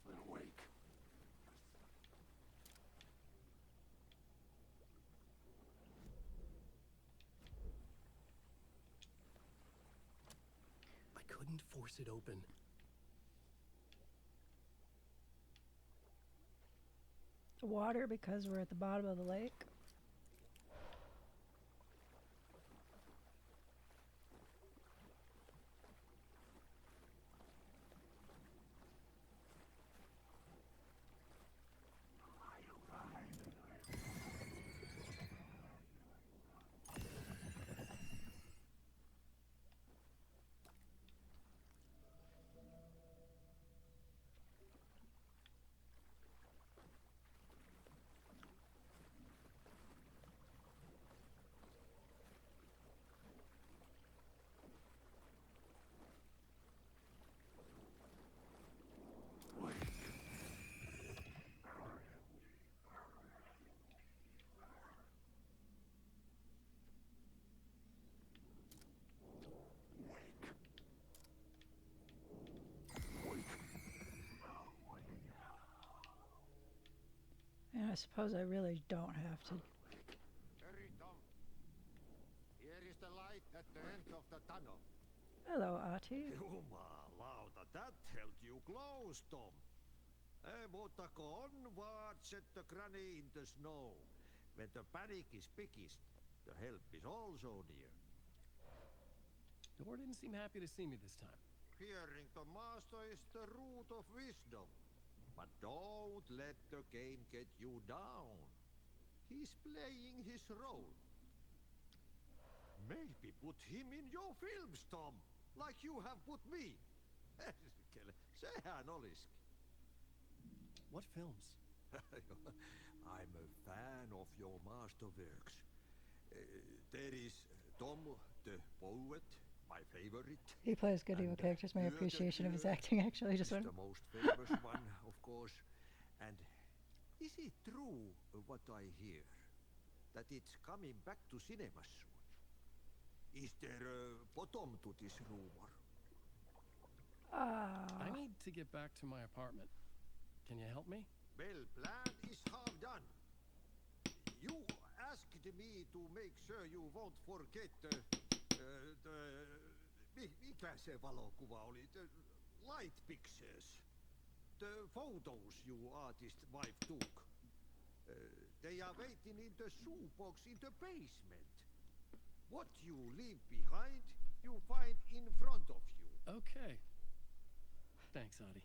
Then Wake. I couldn't force it open. Water because we're at the bottom of the lake. And I suppose I really don't have to. Hurry, Tom. Here is the light at the end of the tunnel. Hello, Artie. Jumalauta, that held you close, Tom. Mutta onward, said the granny in the snow. When the panic is biggest, the help is also near. Door didn't seem happy to see me this time. Hearing the master is the root of wisdom. But don't let the game get you down. He's playing his role. Maybe put him in your films, Tom, like you have put me. Sehän oliski. What films? I'm a fan of your masterworks. There is Tom the Poet, my favorite. He plays good evil characters. My appreciation of his acting actually just went. The most famous one, of course. And is it true what I hear? That it's coming back to cinemas soon? Is there a bottom to this rumor? I need to get back to my apartment. Can you help me? Well, plan is half done. You asked me to make sure you won't forget mikä se valokuva oli? The light pictures. The photos you artist wife took. They are waiting in the shoebox in the basement. What you leave behind, you find in front of you. Okay. Thanks, Adi.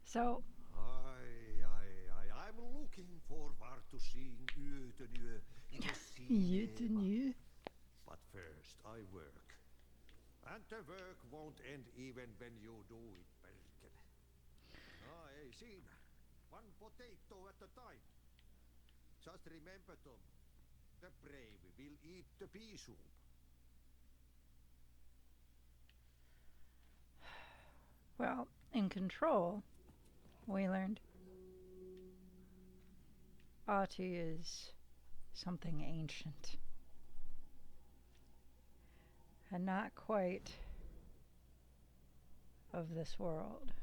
So. I'm looking forward to seeing Yötönö in the cinema. But first, I work. And the work won't end even when you do it, perkele. Ei siinä. One potato at a time. Just remember, Tom, the brave will eat the pea soup. Well, in Control, we learned Ahti is something ancient. And not quite of this world.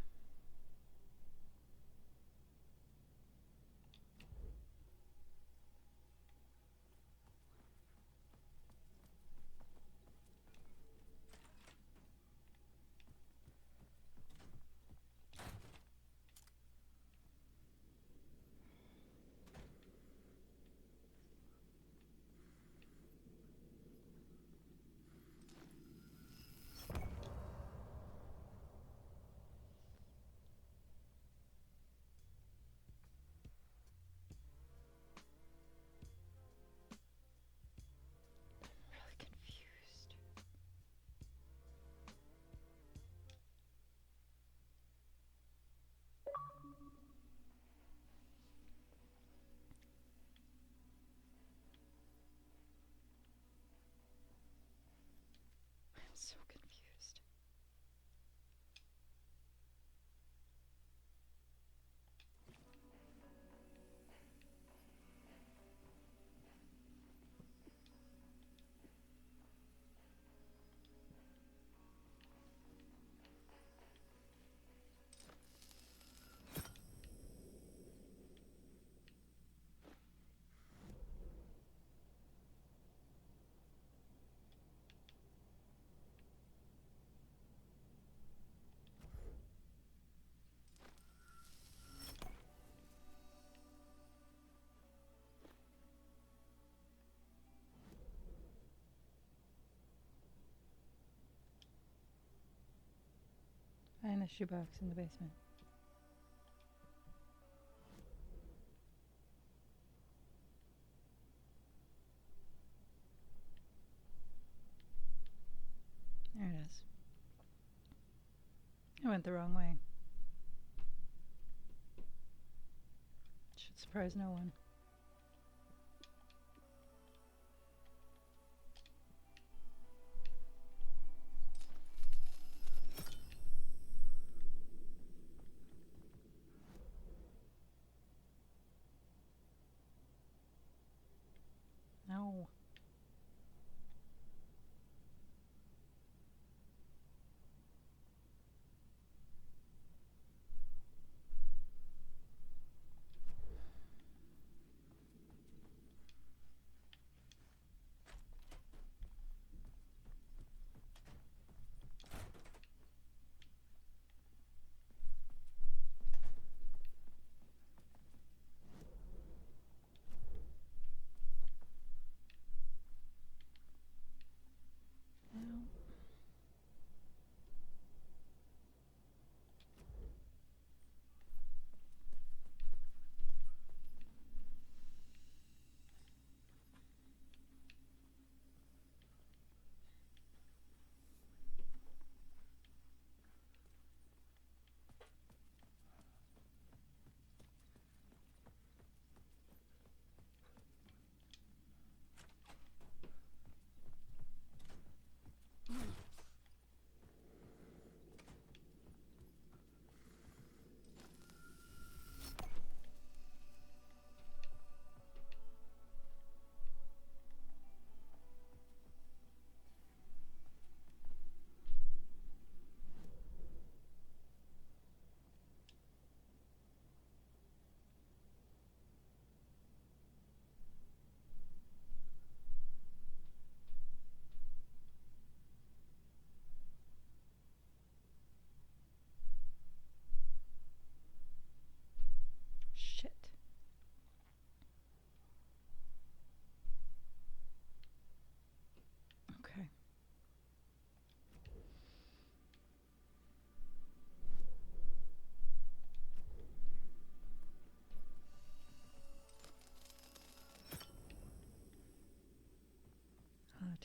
So confused. Find the shoebox in the basement. There it is. I went the wrong way. Should surprise no one. No.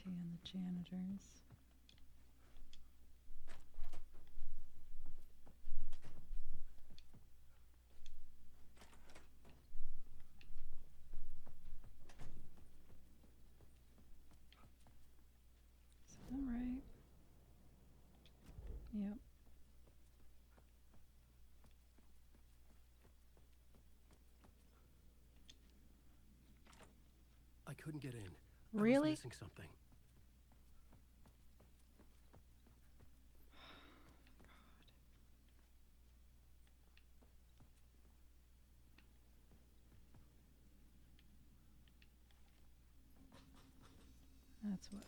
and the janitors. Is that right? Yep. I couldn't get in. Really? I was missing something. That's what.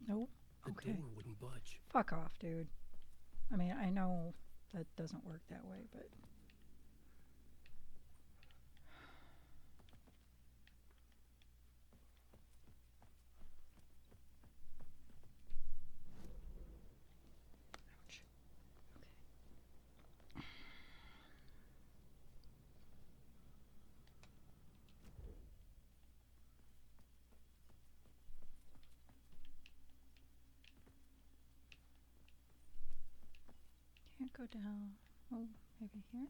Nope. The Okay. door wouldn't budge. Fuck off, dude. I mean, I know that doesn't work that way, but. Ouch. Okay. Can't go down. Oh, maybe here? Right.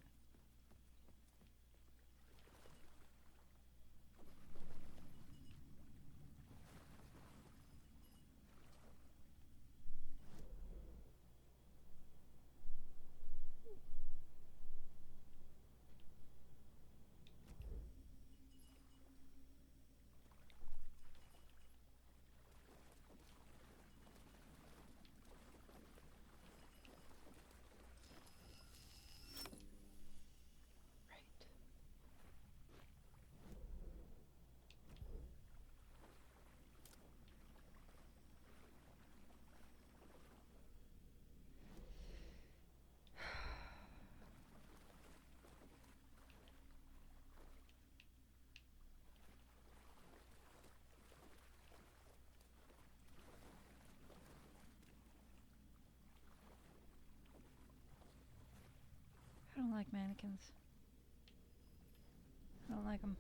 I don't like mannequins. I don't like them.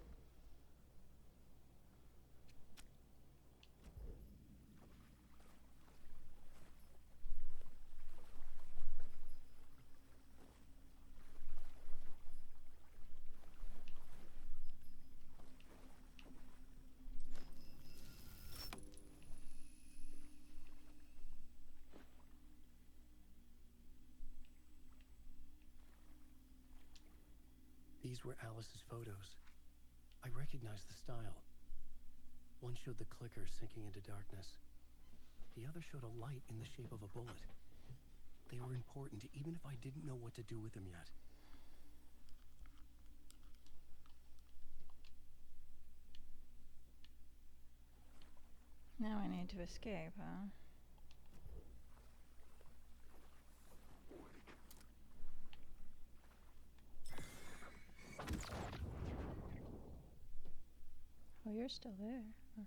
These were Alice's photos. I recognized the style. One showed the clicker sinking into darkness. The other showed a light in the shape of a bullet. They were important, even if I didn't know what to do with them yet. Now I need to escape, huh? Oh, you're still there. Huh.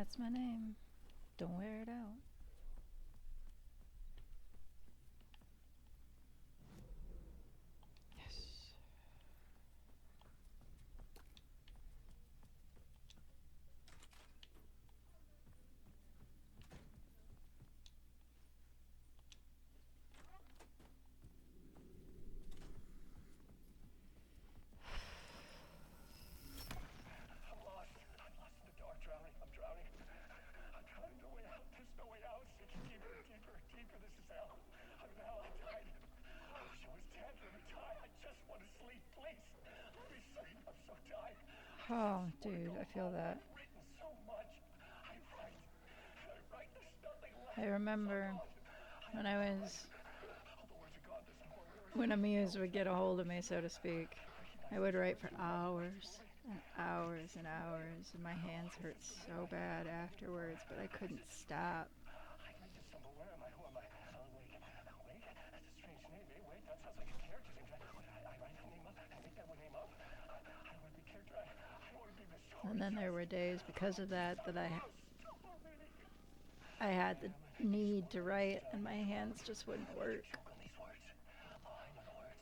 That's my name. Don't wear it out. Yes. I'm lost. I'm lost in the dark, drowning. I'm drowning. I'm drowning. No way out. There's no way out. It's deeper, deeper, deeper. This is hell. I'm in hell. I'm tired. I wish I was dead. Let me die. I just want to sleep, please. Let me sleep. I'm so tired. Oh, dude, I feel that. I've written so much. I write. There's nothing left. I remember when I was, All the words are gone. There's no more words. when a muse would get a hold of me, so to speak, I would write for hours and hours and hours, and my hands hurt so bad afterwards, but I couldn't stop. I read this somewhere. Where am I? Who am I? Wake. Wake? That's a strange name, eh? Wake? That sounds like a character name. I write that name up. I make that one name up. I don't want to be character. I want to be the story. And then there were days because of that I had the need to write, and my hands just wouldn't work. Choke on these words. Oh, I know the words.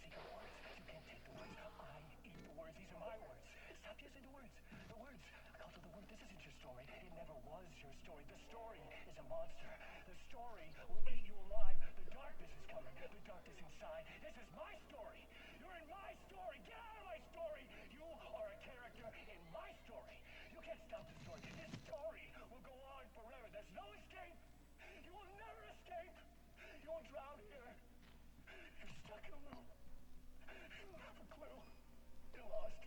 Secret words. You can't take the words. I eat the words. These are my words. Stop using the words. The words. Culture the word. This isn't your story. It never was your story. The story is a monster. The story will eat you alive. The darkness is coming. The darkness inside. This is my story. You're in my story. Get out of my story. You are a character in my story. You can't stop the story. This story will go on forever. There's no escape. You will never escape. You will drown here. You're stuck in a loop. You have a clue. You're lost.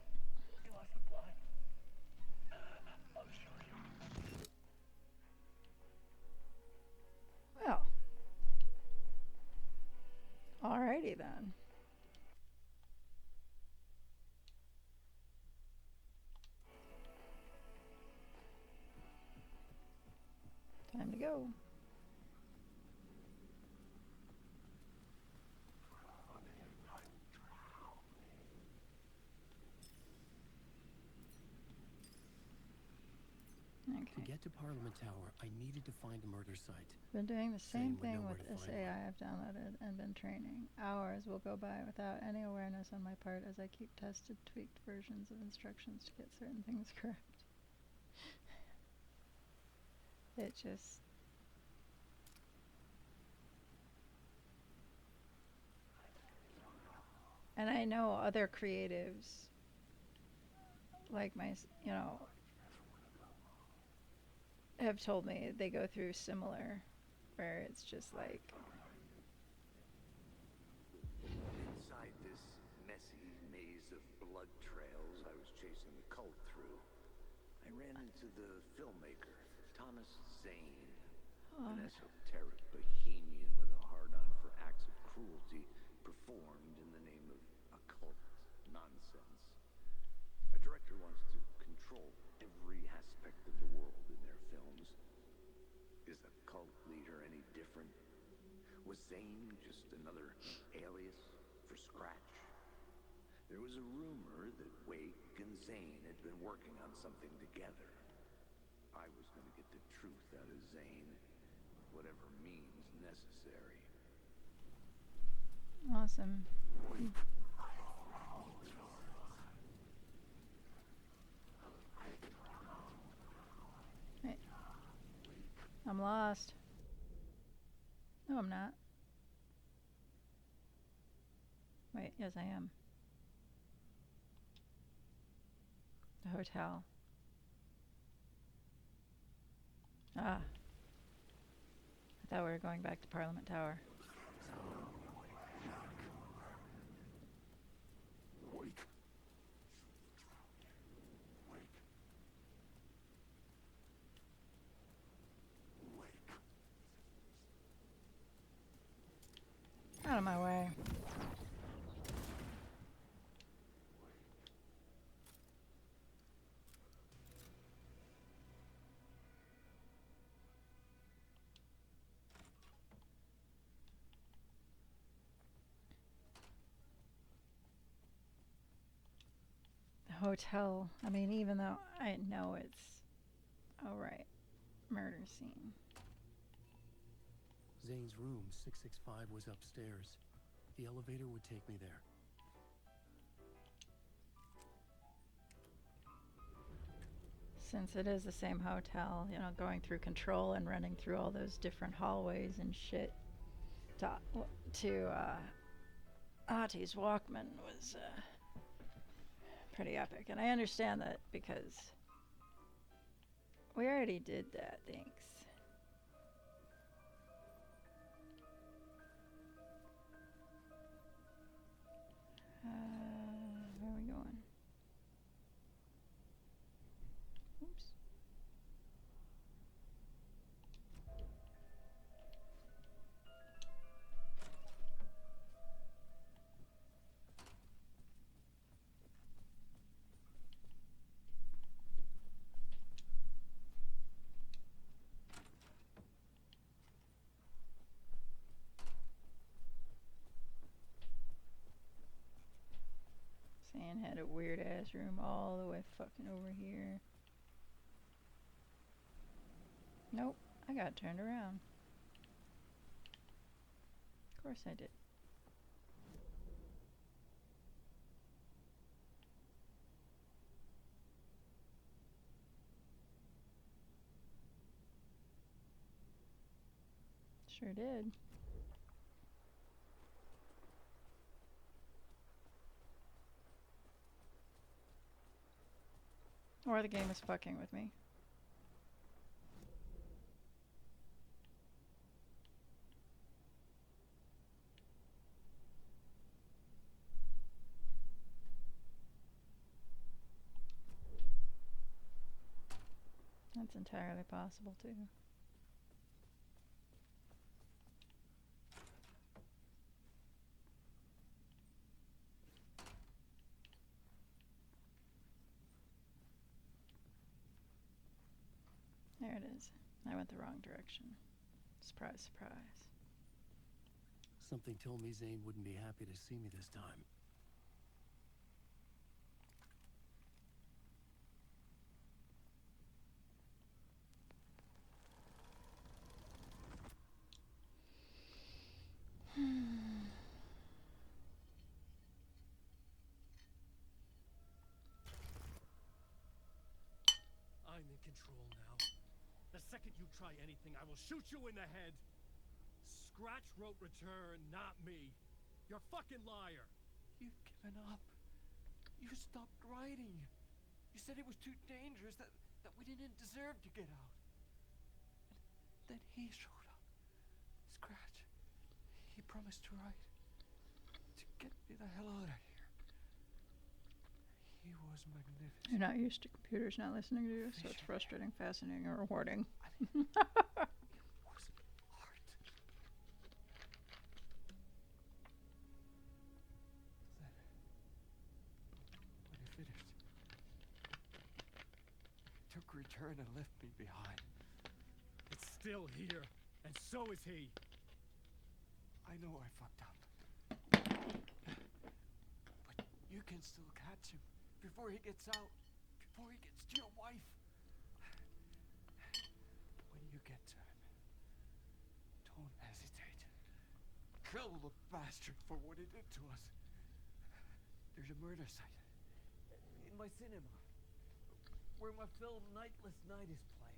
You lost the plot. I'll show you. Well, alrighty then. Time to go. To Okay. get to Parliament Tower, I needed to find the murder site. Been doing the same Zane would know thing where with to this find AI I've downloaded and been training. Hours will go by without any awareness on my part as I keep tested, tweaked versions of instructions to get certain things correct. It just... And I know other creatives, like have told me they go through similar, where it's just like, Inside this messy maze of blood trails I was chasing the cult through, I ran into the filmmaker, Thomas Zane, an esoteric bohemian with a hard-on for acts of cruelty performed in the name of occult nonsense. A director wants to control every aspect of the world in their films. Is a cult leader any different? Was Zane just another alias for Scratch? There was a rumor that Wake and Zane had been working on something together. I was going to get the truth out of Zane, whatever means necessary. awesome. Wait. I'm lost. No, I'm not. Wait, yes, I am. The hotel. Ah. I thought we were going back to Parliament Tower. Out of my way. The hotel. I mean, even though I know it's Oh, right. Murder scene. Zane's room, 665, was upstairs. The elevator would take me there. Since it is the same hotel, you know, going through control and running through all those different hallways and shit to Ahti's Walkman was pretty epic. And I understand that because we already did that, thanks. Where are we going? Oops. Sam had a weird ass room all the way fucking over here. Nope, I got turned around. Of course I did. Sure did. Or the game is fucking with me. That's entirely possible too. There it is. I went the wrong direction. Surprise, surprise. Something told me Zane wouldn't be happy to see me this time. I'm in control now. The second you try anything, I will shoot you in the head. Scratch wrote return, not me. You're a fucking liar. You've given up. You stopped writing. You said it was too dangerous, that we didn't deserve to get out. And then he showed up. Scratch. He promised to write. To get me the hell out of here. He was magnificent. You're not used to computers not listening to you, so it's frustrating, fascinating, or rewarding. It was art. Then, when he finished, he took return and left me behind. It's still here, and so is he. I know I fucked up. But you can still catch him before he gets out, before he gets to your wife. When you get to him, don't hesitate. Kill the bastard for what he did to us. There's a murder site in my cinema where my film Nightless Night is playing.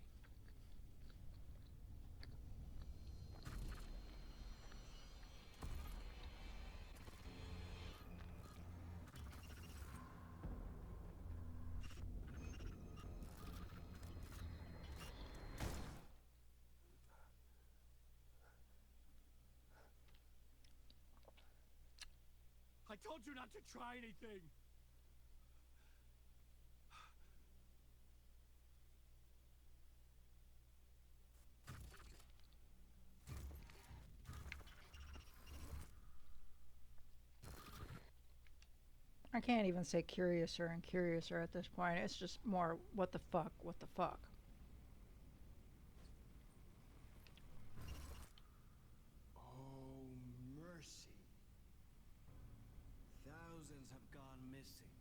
I told you not to try anything. I can't even say curiouser and curiouser at this point. It's just more, what the fuck, what the fuck. Oh, mercy. Thousands have gone missing,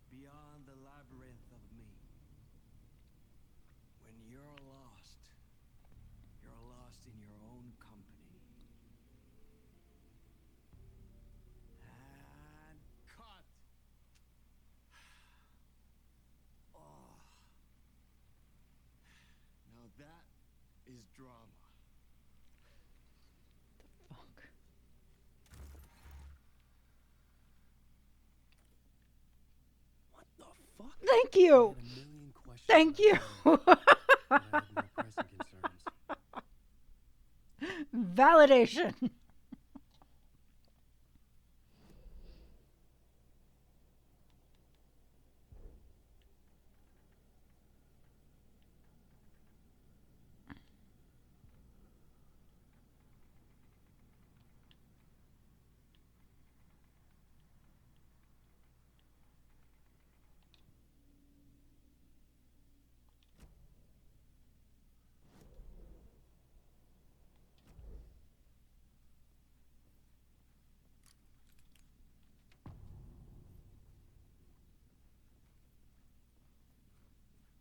beyond the labyrinth of me. You're lost. You're lost in your own company. And cut. Oh. Now that is drama. Fuck. What the fuck? Thank I you. had a million questions Thank you. about Sam, but I had more pressing concerns. Validation.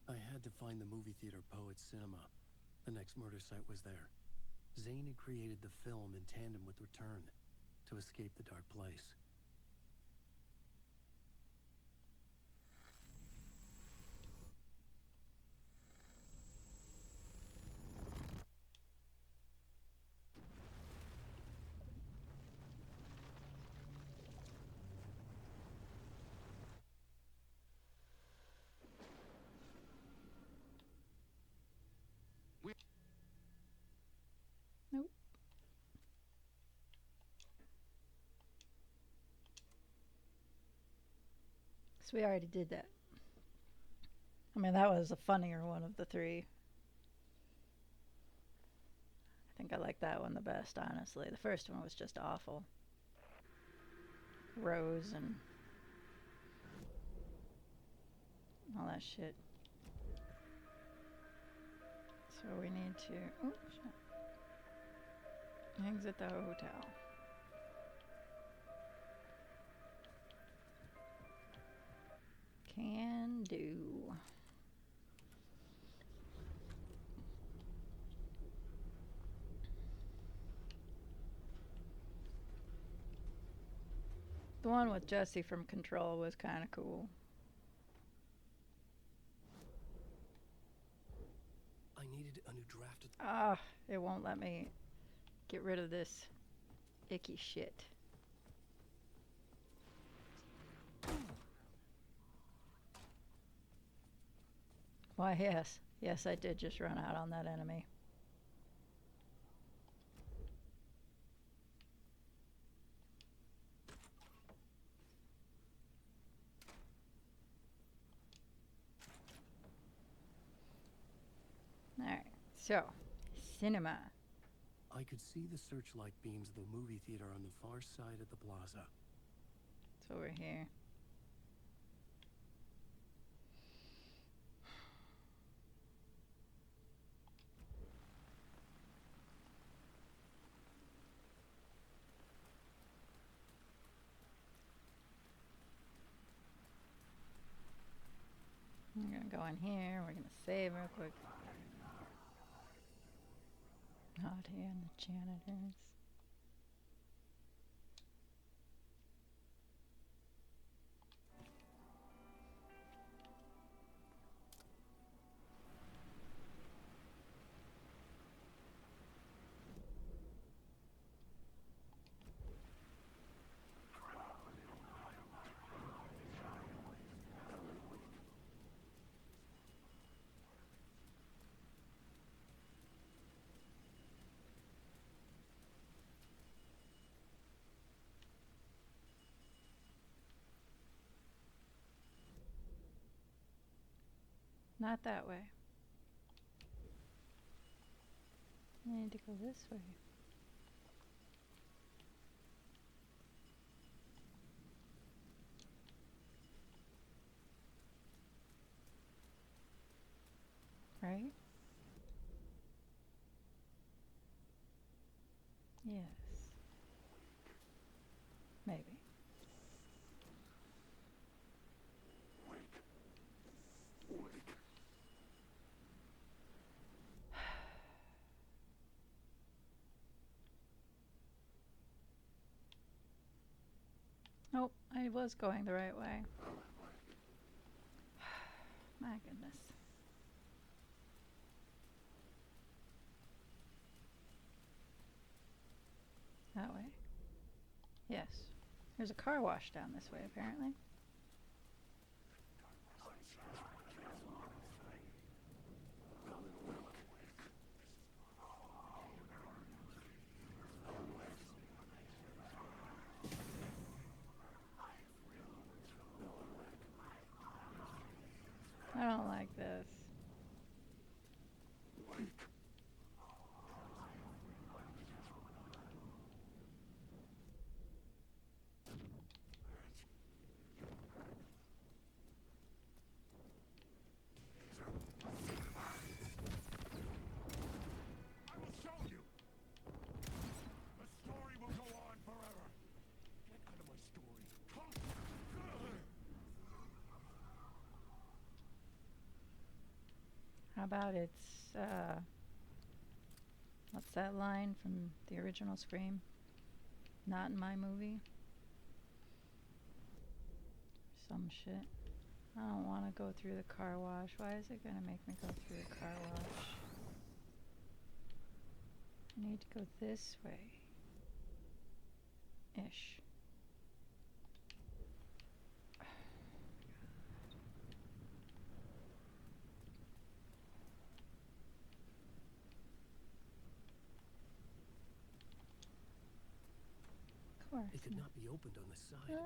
I had to find the movie theater Poet Cinema. The next murder site was there. Zane had created the film in tandem with Return to escape the dark place. Nope. So we already did that. I mean, that was the funnier one of the three. I think I like that one the best, honestly. The first one was just awful. Rose and all that shit. So we need to exit the hotel. Can do. The one with Jesse from Control was kind of cool. I needed a new draft of... Ah, it won't let me get rid of this icky shit. Why, yes. Yes, I did just run out on that enemy. Alright, so, cinema. I could see the searchlight beams of the movie theater on the far side of the plaza. It's over here. We're gonna go in here. We're gonna save real quick. Out here in the janitors. Not that way. I need to go this way. Right? Yes. Maybe. Nope, I was going the right way. My goodness. That way? Yes. There's a car wash down this way, apparently. I don't like this. I will show you. The story will go on forever. Get out of my story. Come. How about what's that line from the original Scream? Not in my movie? Some shit. I don't want to go through the car wash. Why is it gonna make me go through the car wash? I need to go this way. Ish. Of course. It could not be opened on the side.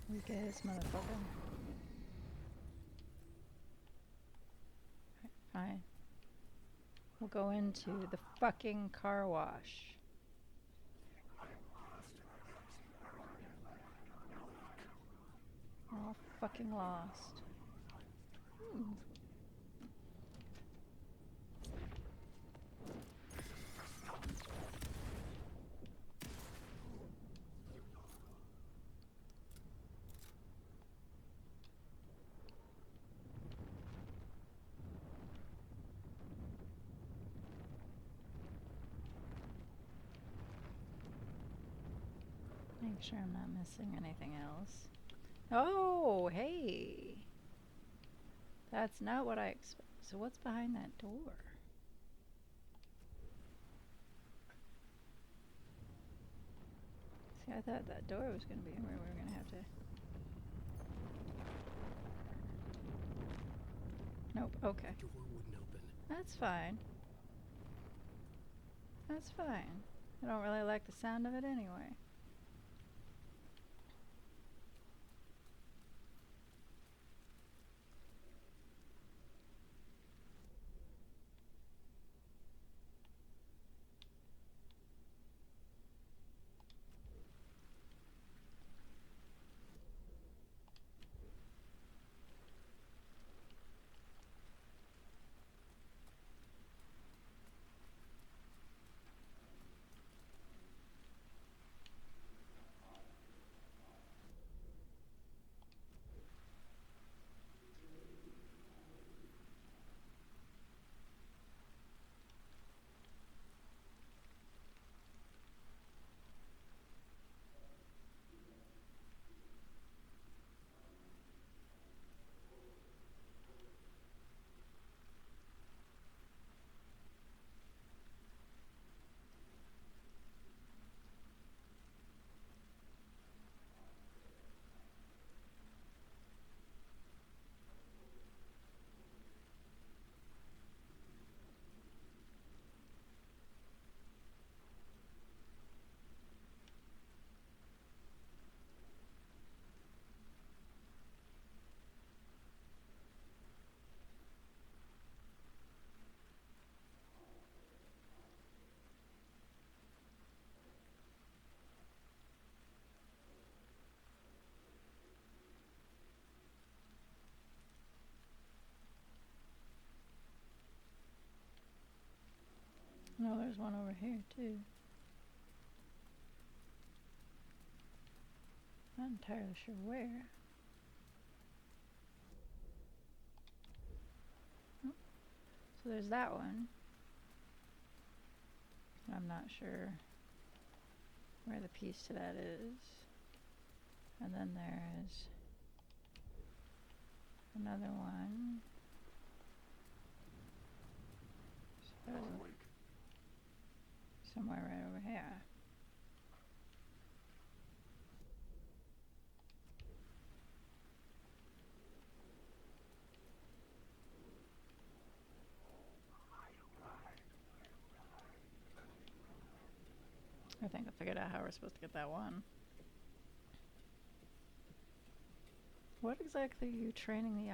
Weak ass motherfucker. Fine. We'll go into the fucking car wash. We're all fucking lost. Make sure I'm not missing anything else. Oh, hey. That's not what I expect. So what's behind that door? See, I thought that door was going to be where we were going to have to... Nope, okay. The door wouldn't open. That's fine. That's fine. I don't really like the sound of it anyway. No, there's one over here too. Not entirely sure where. Oh, so there's that one. I'm not sure where the piece to that is. And then there's another one. So somewhere right over here. I think I figured out how we're supposed to get that one. What exactly are you training the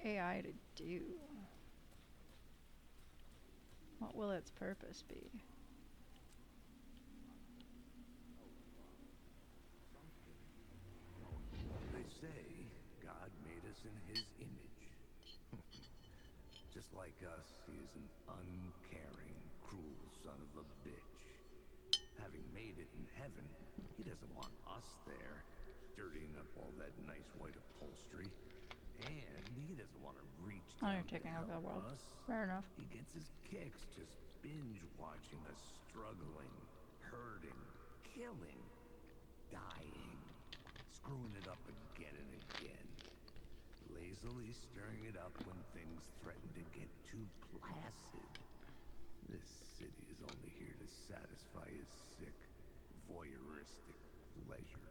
AI to do? What will its purpose be? They say God made us in his image. Just like us, he is an uncaring, cruel son of a bitch. Having made it in heaven, he doesn't want us there, dirtying up all that nice white upholstery. And he doesn't want to reach Oh, down you're taking to over the help world. us. Fair enough. He gets his kicks just binge watching us struggling, hurting, killing, dying, screwing it up again and again, lazily stirring it up when things threaten to get too placid. This city is only here to satisfy his sick, voyeuristic pleasure.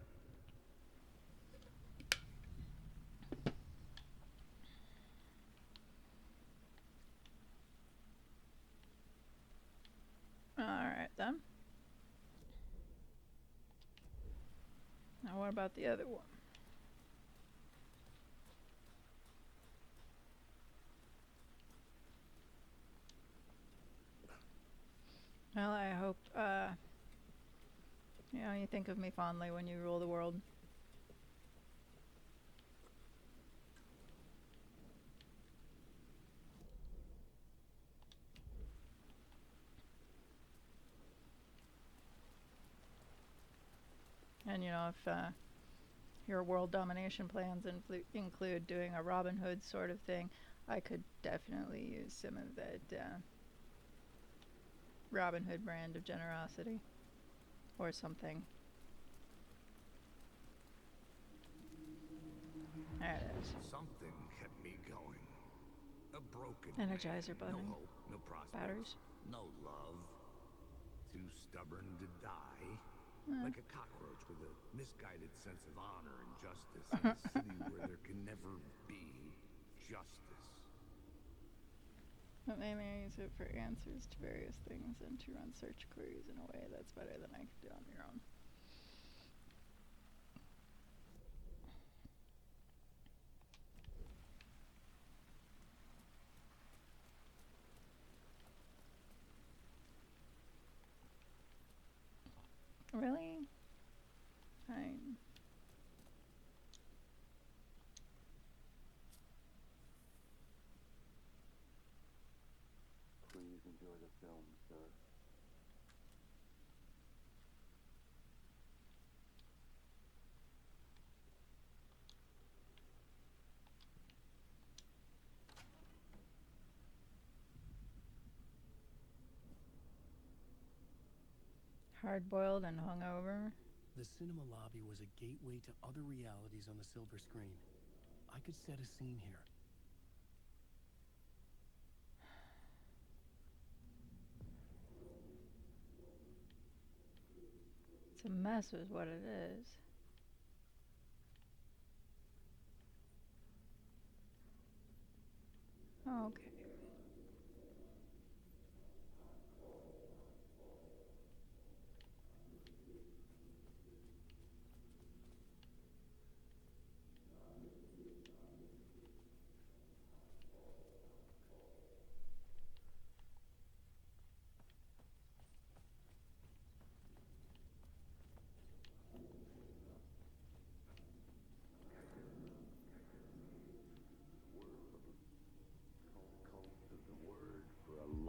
Alright then. Now what about the other one? Well, I hope, you think of me fondly when you rule the world. And, if your world domination plans include doing a Robin Hood sort of thing, I could definitely use some of that Robin Hood brand of generosity. Or something. There it is. Something kept me going. A broken Energizer man. button. No hope, no prospects. Batteries. No love. Too stubborn to die. Like a cockroach with a misguided sense of honor and justice in a city where there can never be justice. But maybe I use it for answers to various things and to run search queries in a way that's better than I could do on your own. Really? Fine. Please enjoy the film, sir. Hard-boiled and hungover. The cinema lobby was a gateway to other realities on the silver screen. I could set a scene here. It's a mess is what it is. Oh, okay.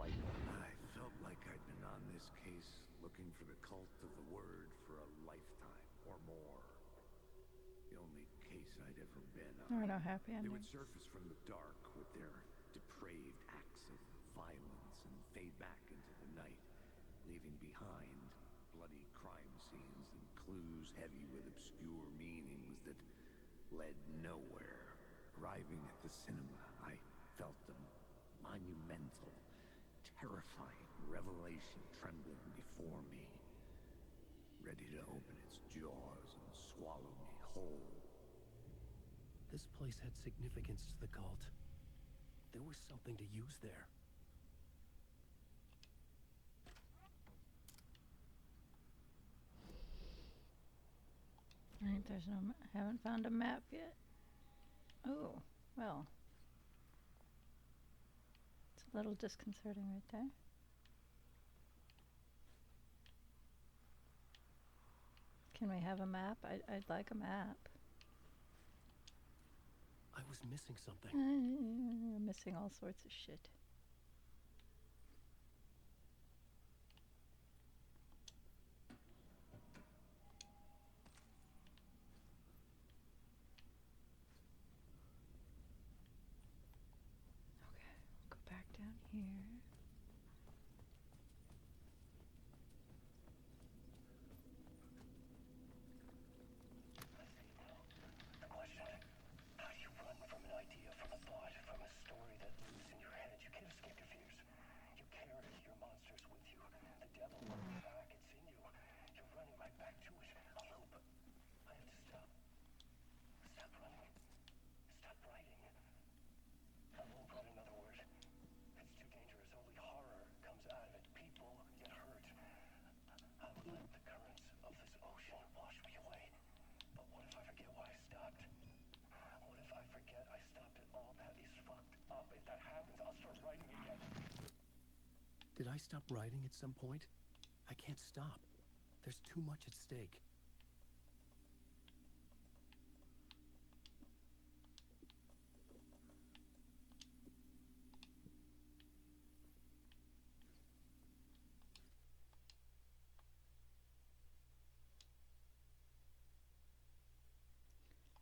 I felt like I'd been on this case looking for the cult of the word for a lifetime or more. The only case I'd ever been on. There are no happy They would endings. surface from the dark with their depraved acts of violence and fade back into the night, leaving behind bloody crime cutscenes and clues heavy with obscure meanings that led nowhere. Arriving at the cinema, I felt a monumental, terrifying revelation trembling before me, ready to open its jaws and swallow me whole. This place had significance to the cult. There was something to use there. Right, there's no. Haven't found a map yet. Oh, well. It's a little disconcerting right there. Can we have a map? I'd like a map. I was missing something. I'm missing all sorts of shit. Okay, we'll go back down here. The question, how do you run from an idea, from a thought, from a story that lives in your head? You can't escape your fears. You carry your monsters with you. The devil lurks back, it's in you. You're running right back to it. A loop. I have to stop. Stop running. Stop writing. I won't write another word. It's too dangerous. Only horror comes out of it. People get hurt. I will let the currents of this ocean wash me away. But what if I forget why I stopped? What if I forget I stopped it all? That is fucked up. If that happens, I'll start writing again. Did I stop writing at some point? I can't stop. There's too much at stake.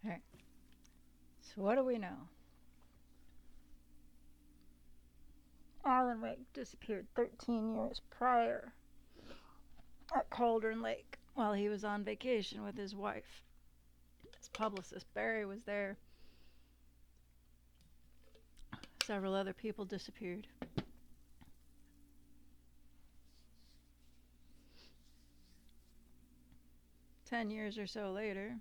Alright. So what do we know? Alan Wake disappeared 13 years prior at Cauldron Lake while he was on vacation with his wife. His publicist Barry was there. Several other people disappeared. Ten years or so later,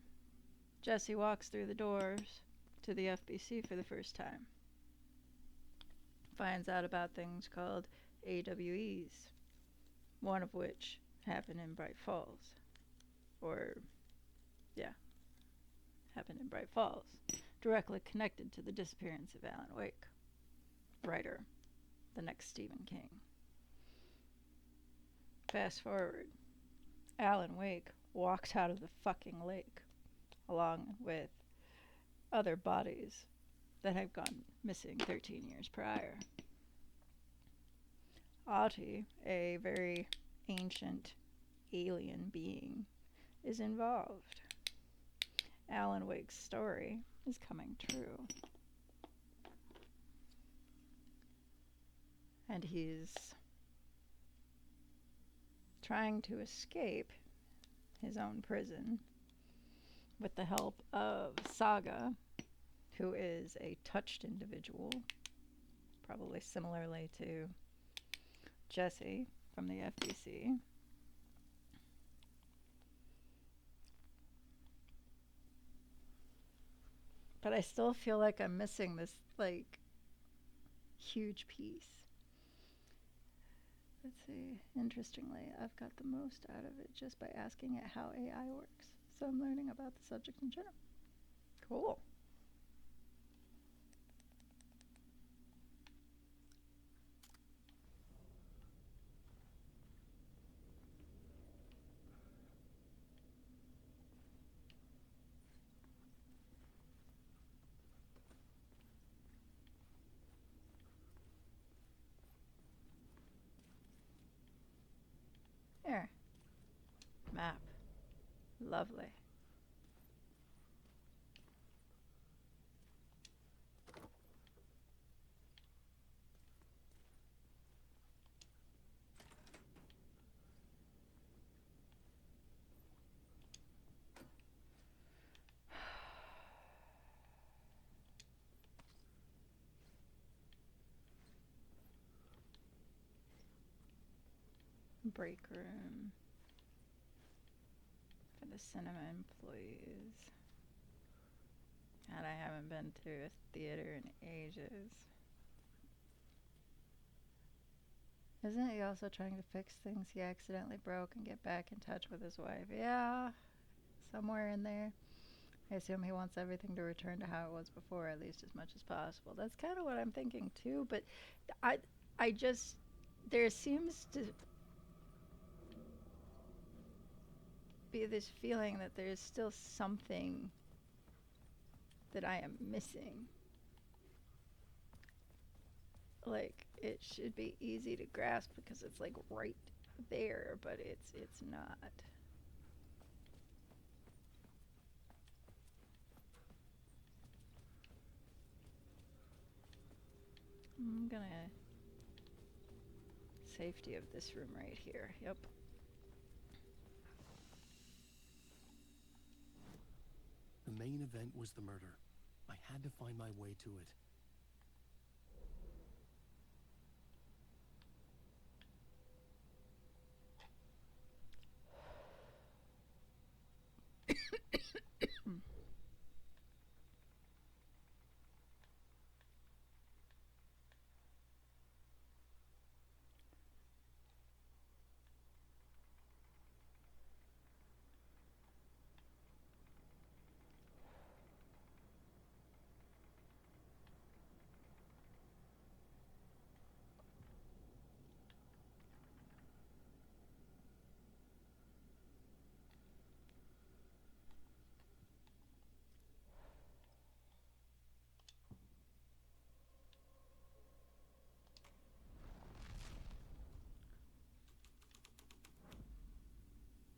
Jesse walks through the doors to the FBC for the first time. Finds out about things called AWEs, one of which happened in Bright Falls. Happened in Bright Falls, directly connected to the disappearance of Alan Wake, writer, the next Stephen King. Fast forward, Alan Wake walks out of the fucking lake, along with other bodies that have gone missing 13 years prior. Ati, a very ancient alien being, is involved. Alan Wake's story is coming true. And he's trying to escape his own prison with the help of Saga, who is a touched individual, probably similarly to Jesse from the FBC. But I still feel like I'm missing this, like, huge piece. Let's see. Interestingly, I've got the most out of it just by asking it how AI works. So I'm learning about the subject in general. Cool. There. Map. Lovely. break room for the cinema employees. God, I haven't been to a theater in ages. Isn't he also trying to fix things he accidentally broke and get back in touch with his wife? Yeah, somewhere in there. I assume he wants everything to return to how it was before, at least as much as possible. That's kind of what I'm thinking too, but I just, there seems to be this feeling that there's still something that I am missing. Like, it should be easy to grasp because it's like right there, but it's not. I'm gonna safety of this room right here. Yep. The main event was the murder. I had to find my way to it.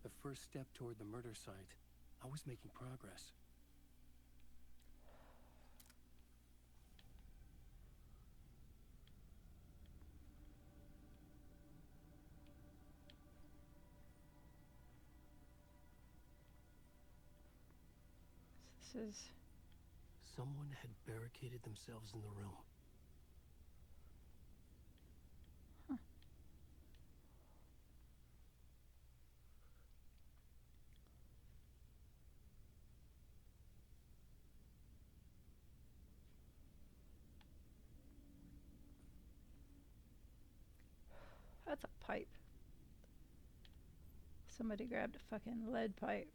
The first step toward the murder site. I was making progress. This is Someone had barricaded themselves in the room. that's a pipe. Somebody grabbed a fucking lead pipe.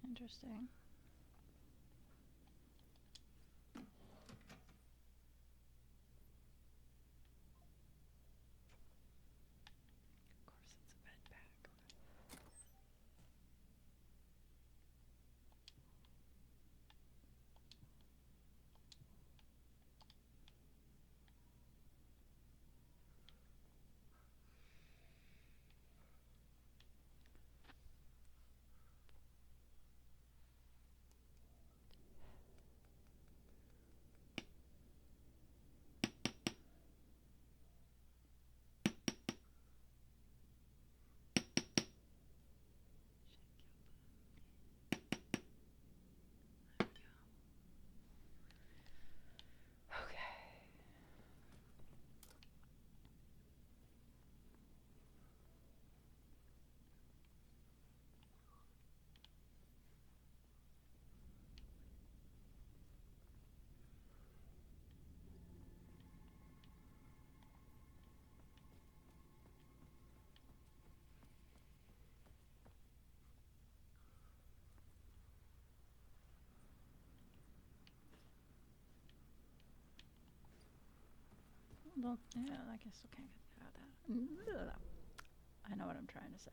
Interesting. Of course, it's a bed bag. Okay. Well, yeah, I guess I can't get out of that. I know what I'm trying to say.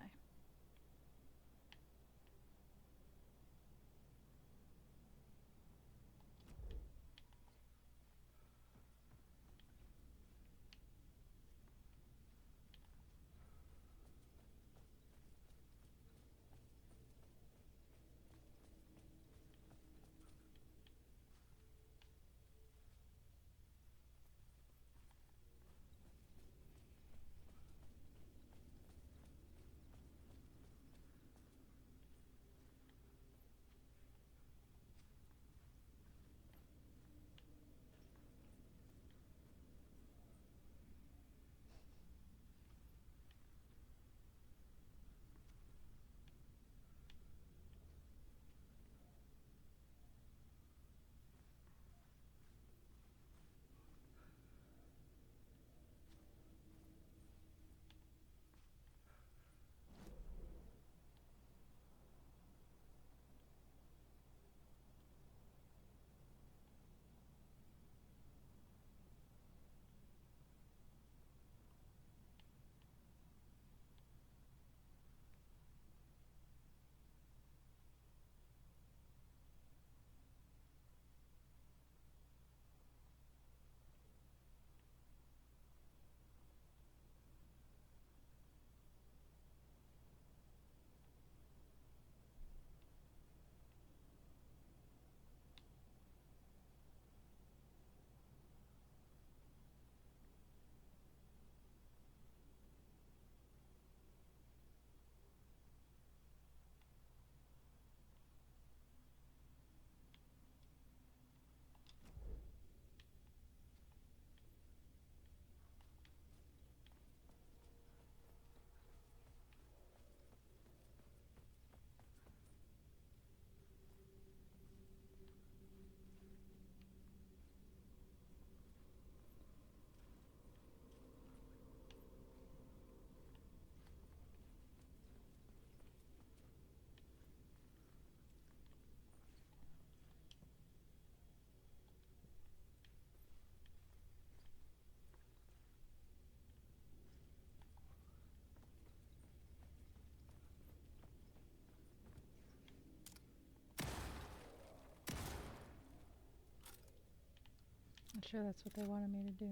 not sure that's what they wanted me to do.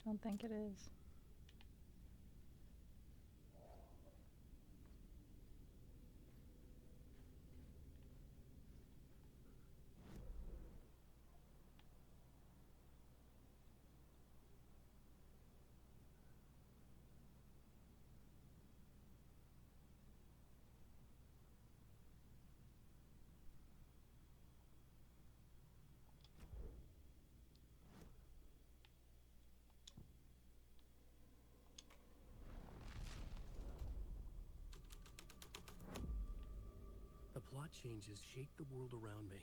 Don't think it is. The plot changes shape the world around me.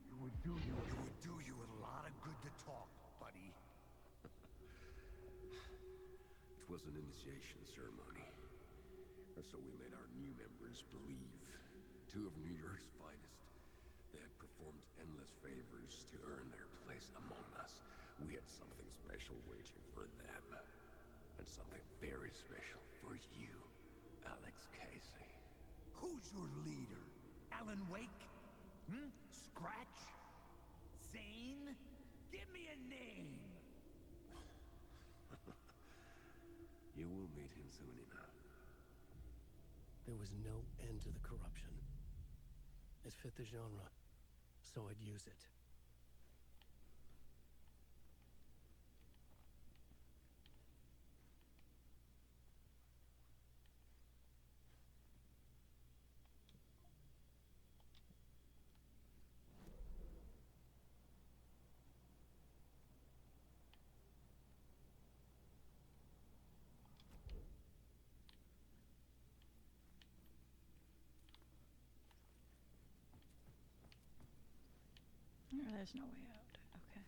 It would do you a lot of good to talk, buddy. It was an initiation ceremony. Or so we made our new members believe. Two of New York's finest. They had performed endless favors to earn their place among us. We had something special waiting for them. And something very special for you, Alex Casey. Who's your leader? Alan Wake? Scratch? Zane? Give me a name! You will meet him soon enough. There was no end to the corruption. It fit the genre, so I'd use it. There's no way out. Okay.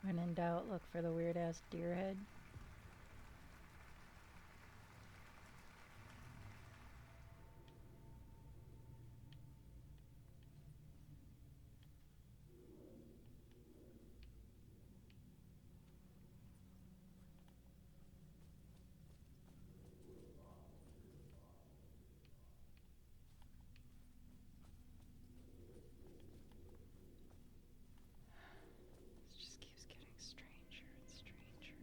When in doubt, look for the weird ass deer head. This just keeps getting stranger and stranger.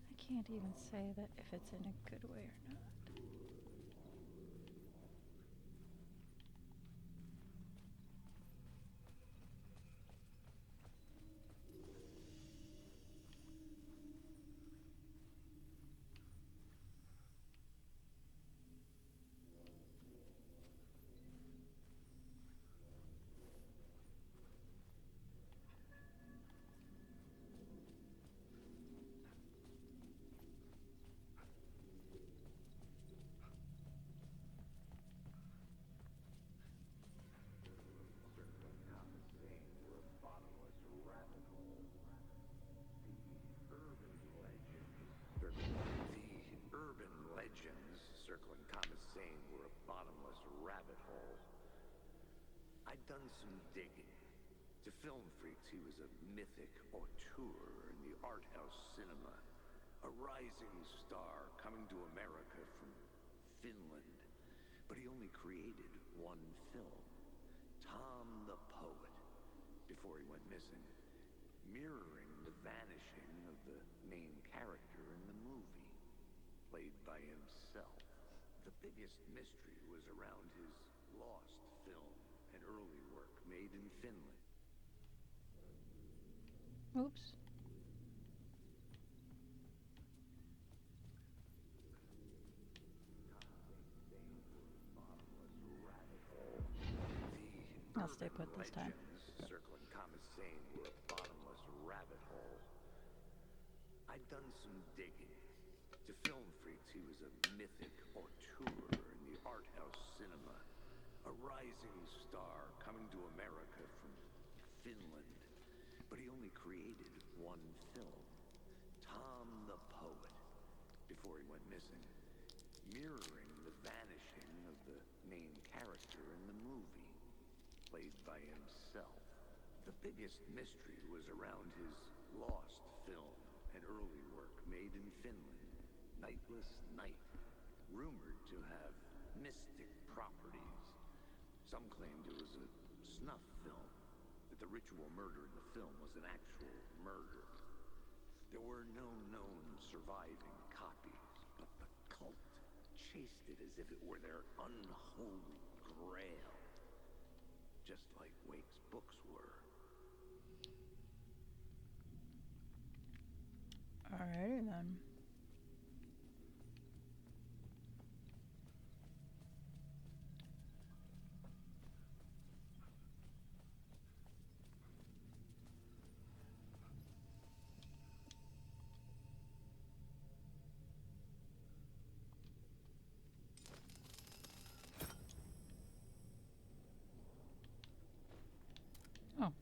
I can't even say that if it's in a good way or not. The urban legends circling Kama's saying were a bottomless rabbit hole. I'd done some digging. To film freaks, he was a mythic auteur in the art house cinema. A rising star coming to America from Finland. But he only created one film, Tom the Poet, before he went missing, mirroring the vanishing of the main character in the movie, played by himself. The biggest mystery was around his lost film, an early work made in Finland. Oops. I'll stay put this time. Circling Kama's saying were a bottomless rabbit hole. I'd done some digging. To film freaks, he was a mythic auteur in the art house cinema. A rising star coming to America from Finland. But he only created one film, Tom the Poet, before he went missing, mirroring the vanishing of the main character in the movie, played by himself. The biggest mystery was around his lost film, an early work made in Finland, Nightless Night, rumored to have mystic properties. Some claimed it was a snuff film, that the ritual murder in the film was an actual murder. There were no known surviving copies, but the cult chased it as if it were their unholy grail. Just like Wake's books were. Alrighty then. Oh.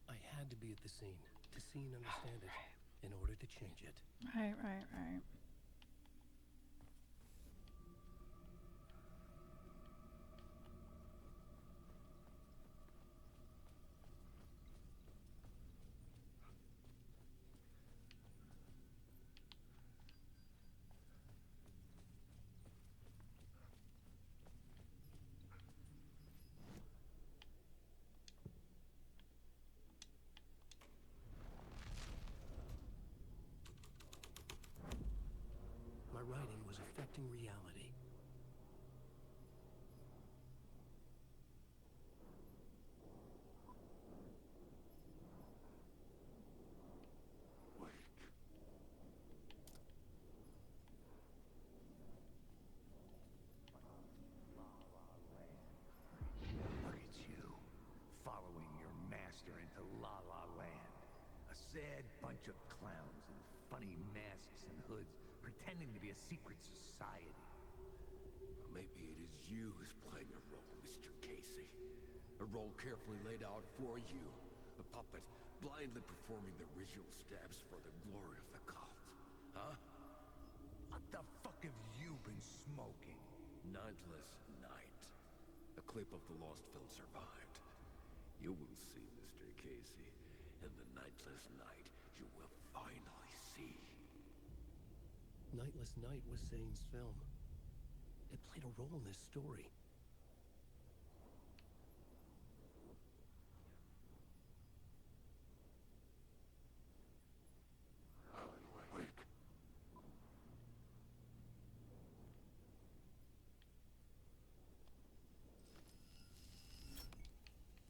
I had to be at the scene to see and understand it in order to change it. Right. My writing was affecting reality. Look at you, following your master into La La Land. A sad bunch of clowns in funny masks and hoods, pretending to be a secret society. Maybe it is you who's playing a role, Mr. Casey. A role carefully laid out for you. A puppet blindly performing the ritual steps for the glory of the cult. Huh? What the fuck have you been smoking? Nightless Night. A clip of the lost film survived. You will see, Mr. Casey. In the Nightless Night, you will finally see. Nightless Night was Zane's film. It played a role in this story.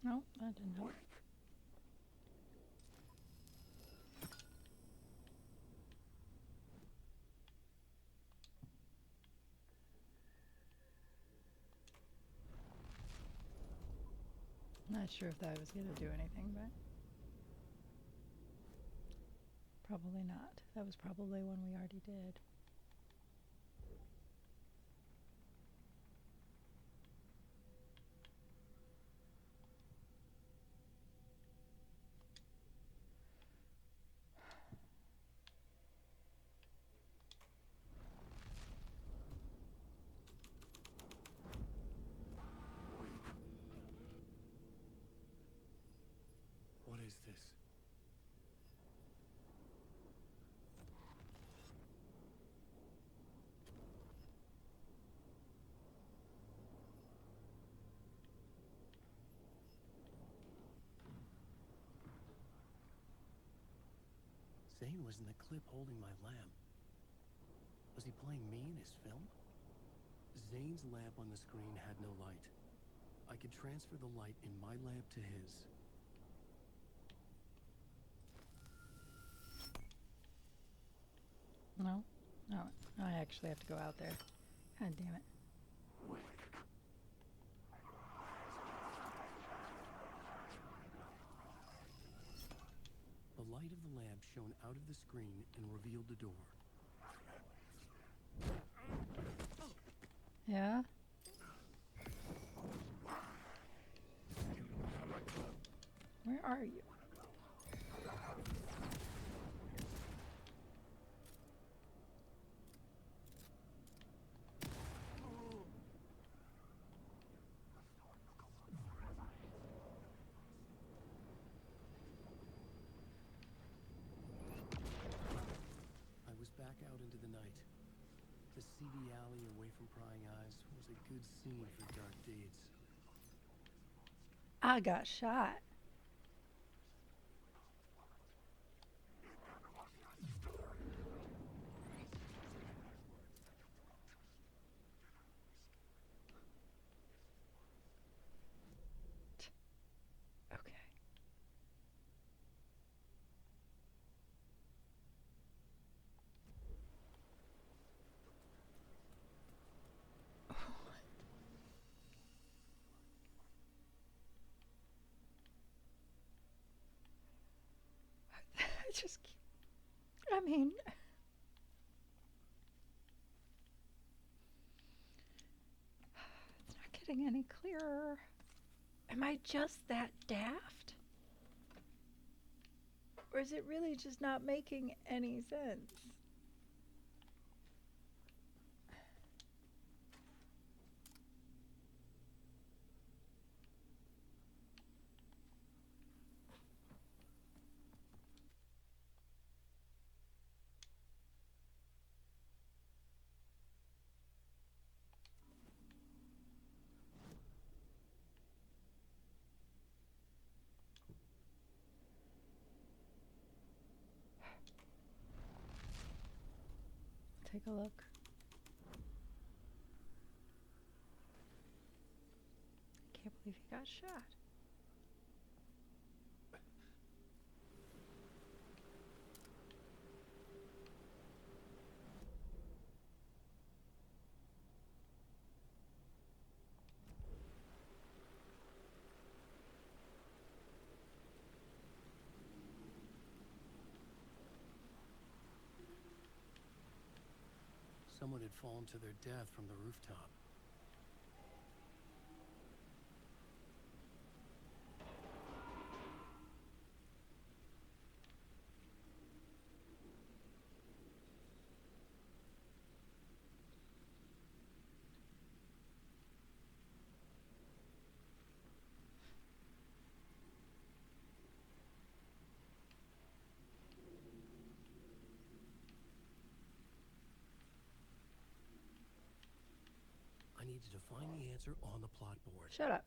No, that didn't help. Not sure if that was going to do anything, but probably not. That was probably one we already did. What is this? Zane was in the clip holding my lamp. Was he playing me in his film? Zane's lamp on the screen had no light. I could transfer the light in my lamp to his. No? No, I actually have to go out there. God damn it. The light of the lamp shone out of the screen and revealed the door. Yeah? Where are you? I was back out into the night. The seedy alley away from prying eyes was a good scene for dark deeds. I got shot. Okay. I just keep, I mean, it's not getting any clearer. Am I just that daft? Or is it really just not making any sense? Take a look. Can't believe he got shot. Someone had fallen to their death from the rooftop. I needed to find the answer on the plot board. Shut up.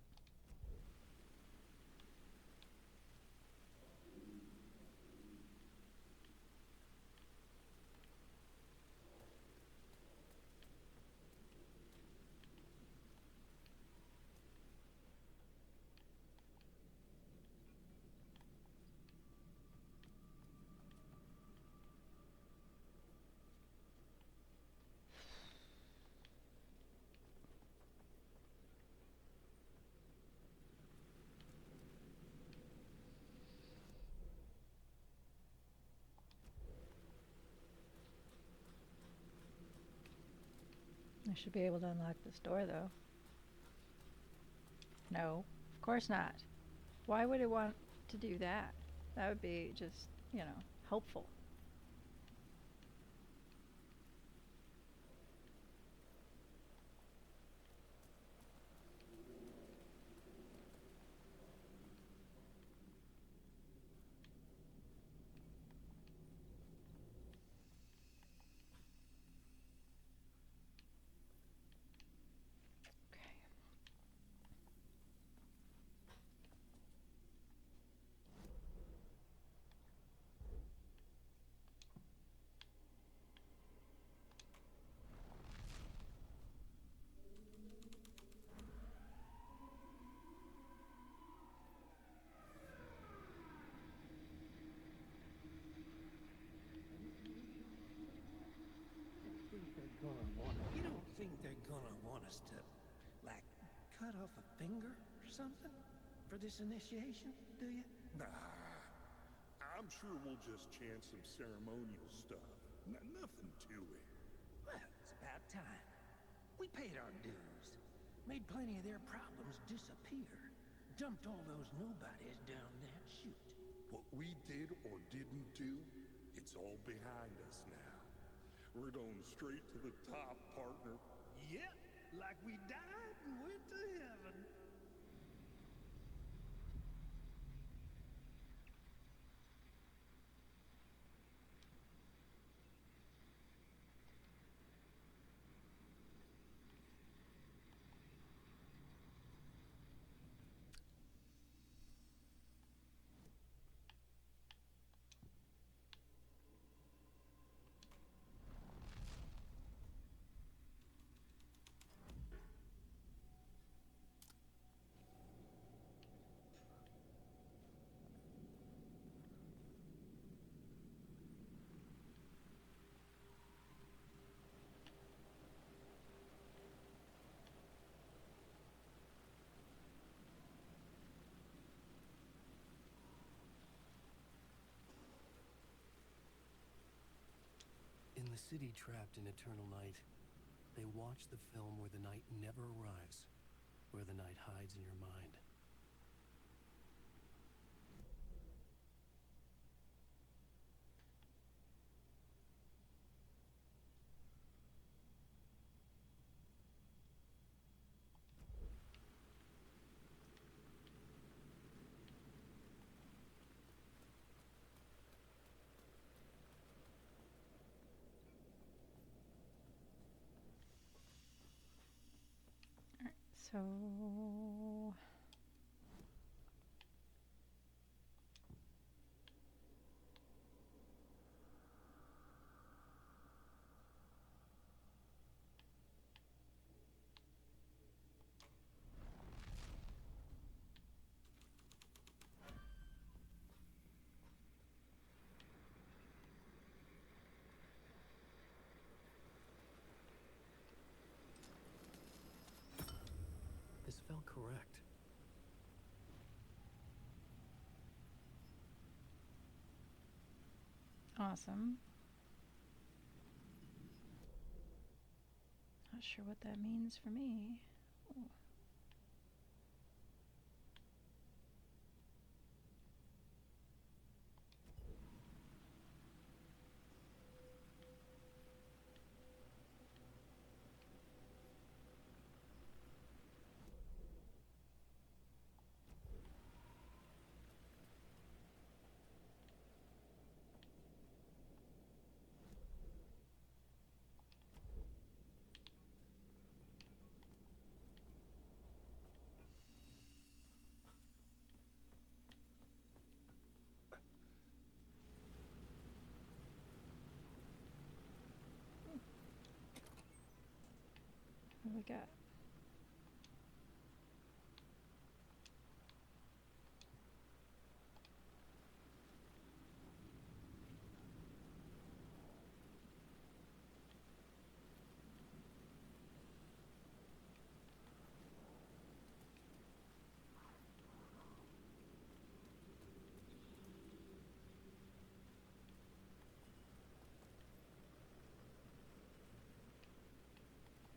I should be able to unlock this door, though. No, of course not. Why would it want to do that? That would be just, helpful. You don't think they're gonna want us to, like, cut off a finger or something for this initiation, do you? Nah. I'm sure we'll just chant some ceremonial stuff. Nothing to it. Well, it's about time. We paid our dues. Made plenty of their problems disappear. Dumped all those nobodies down that chute. What we did or didn't do, it's all behind us now. We're going straight to the top, partner. Yep, like we died and went to heaven. In the city trapped in eternal night, they watch the film where the night never arrives, where the night hides in your mind. So... This felt correct. Awesome. Not sure what that means for me. Ooh. What do we got?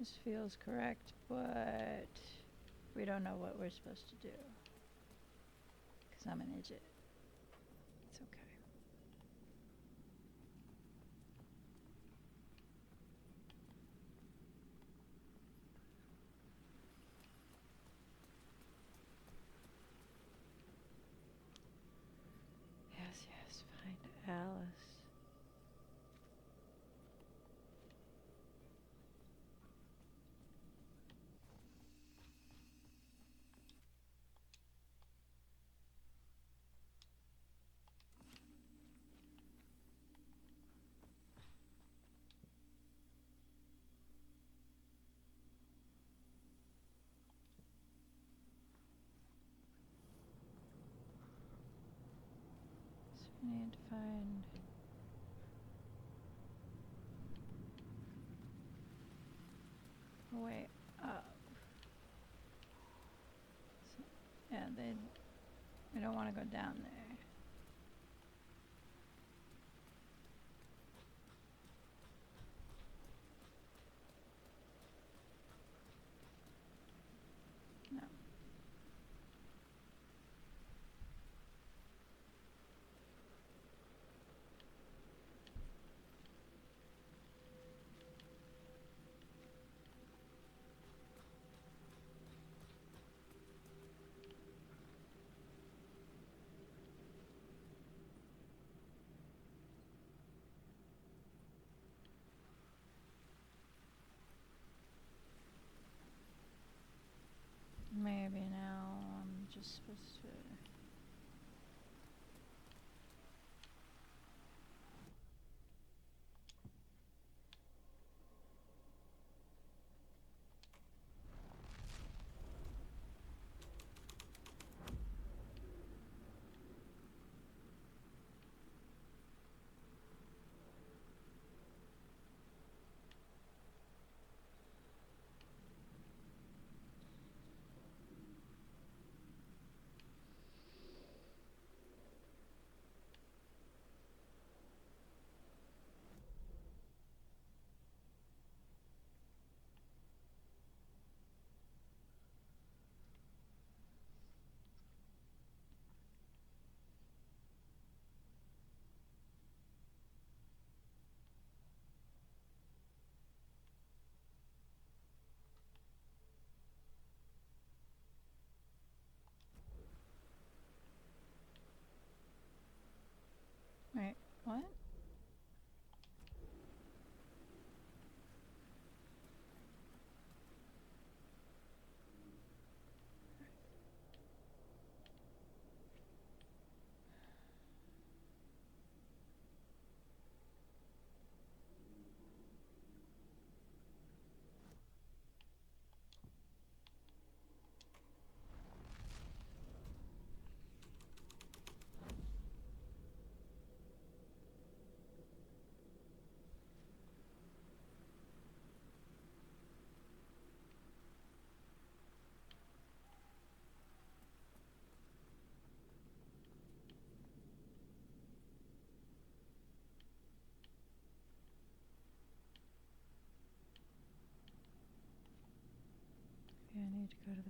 This feels correct, but we don't know what we're supposed to do. Because I'm an idiot. It's okay. Yes, yes, find Alice. So we need to find... a way up. So, yeah, we don't want to go down there. No.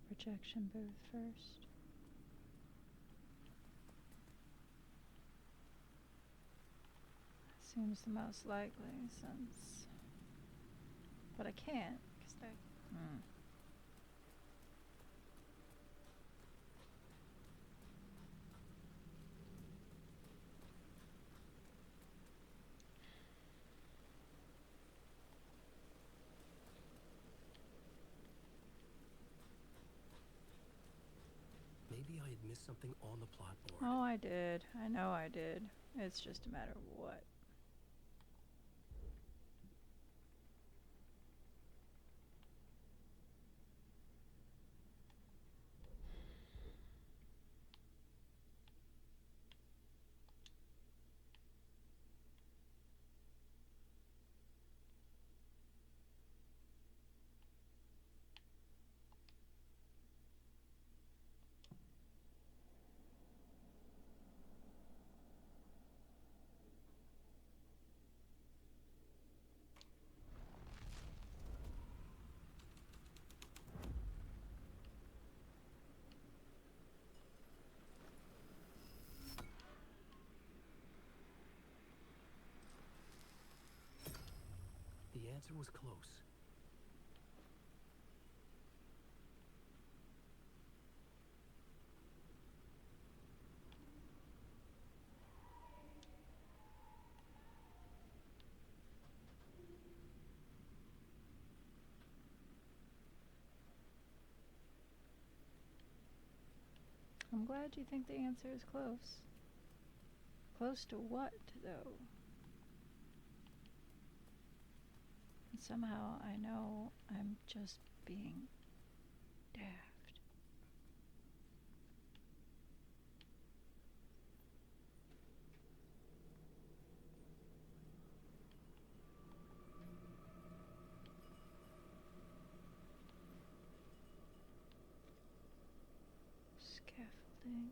projection booth first. Seems the most likely since... But I can't, because they... Maybe I had missed something on the plot board. Oh, I did. I know I did. It's just a matter of what. The answer was close. I'm glad you think the answer is close. Close to what, though? And somehow I know I'm just being daft. Scaffolding.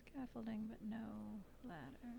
Scaffolding, but no ladder.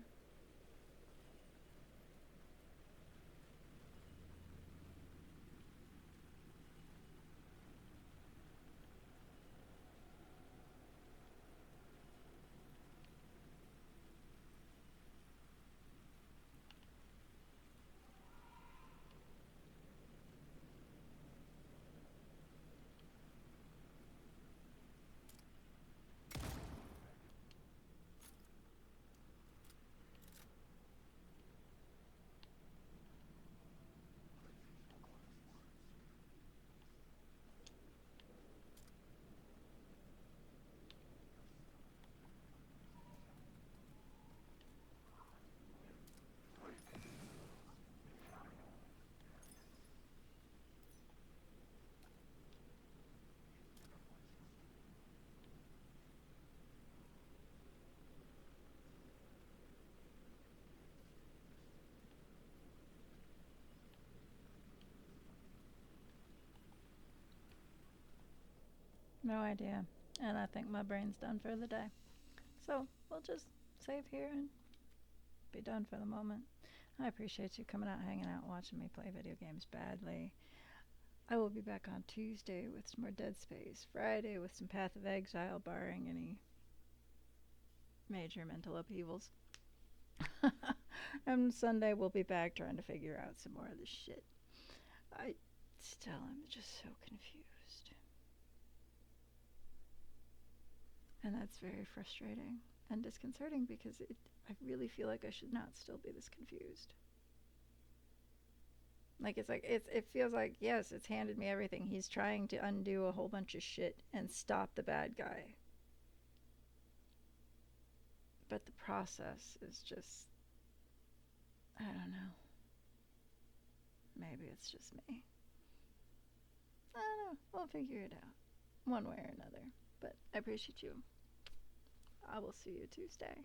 No idea. And I think my brain's done for the day. So we'll just save here and be done for the moment. I appreciate you coming out, hanging out, watching me play video games badly. I will be back on Tuesday with some more Dead Space, Friday with some Path of Exile, barring any major mental upheavals. And Sunday we'll be back trying to figure out some more of this shit. I still am just so confused. And that's very frustrating and disconcerting because I really feel like I should not still be this confused. Like it feels like, yes, it's handed me everything. He's trying to undo a whole bunch of shit and stop the bad guy. But the process is just, I don't know. Maybe it's just me. I don't know. We'll figure it out one way or another. But I appreciate you. I will see you Tuesday.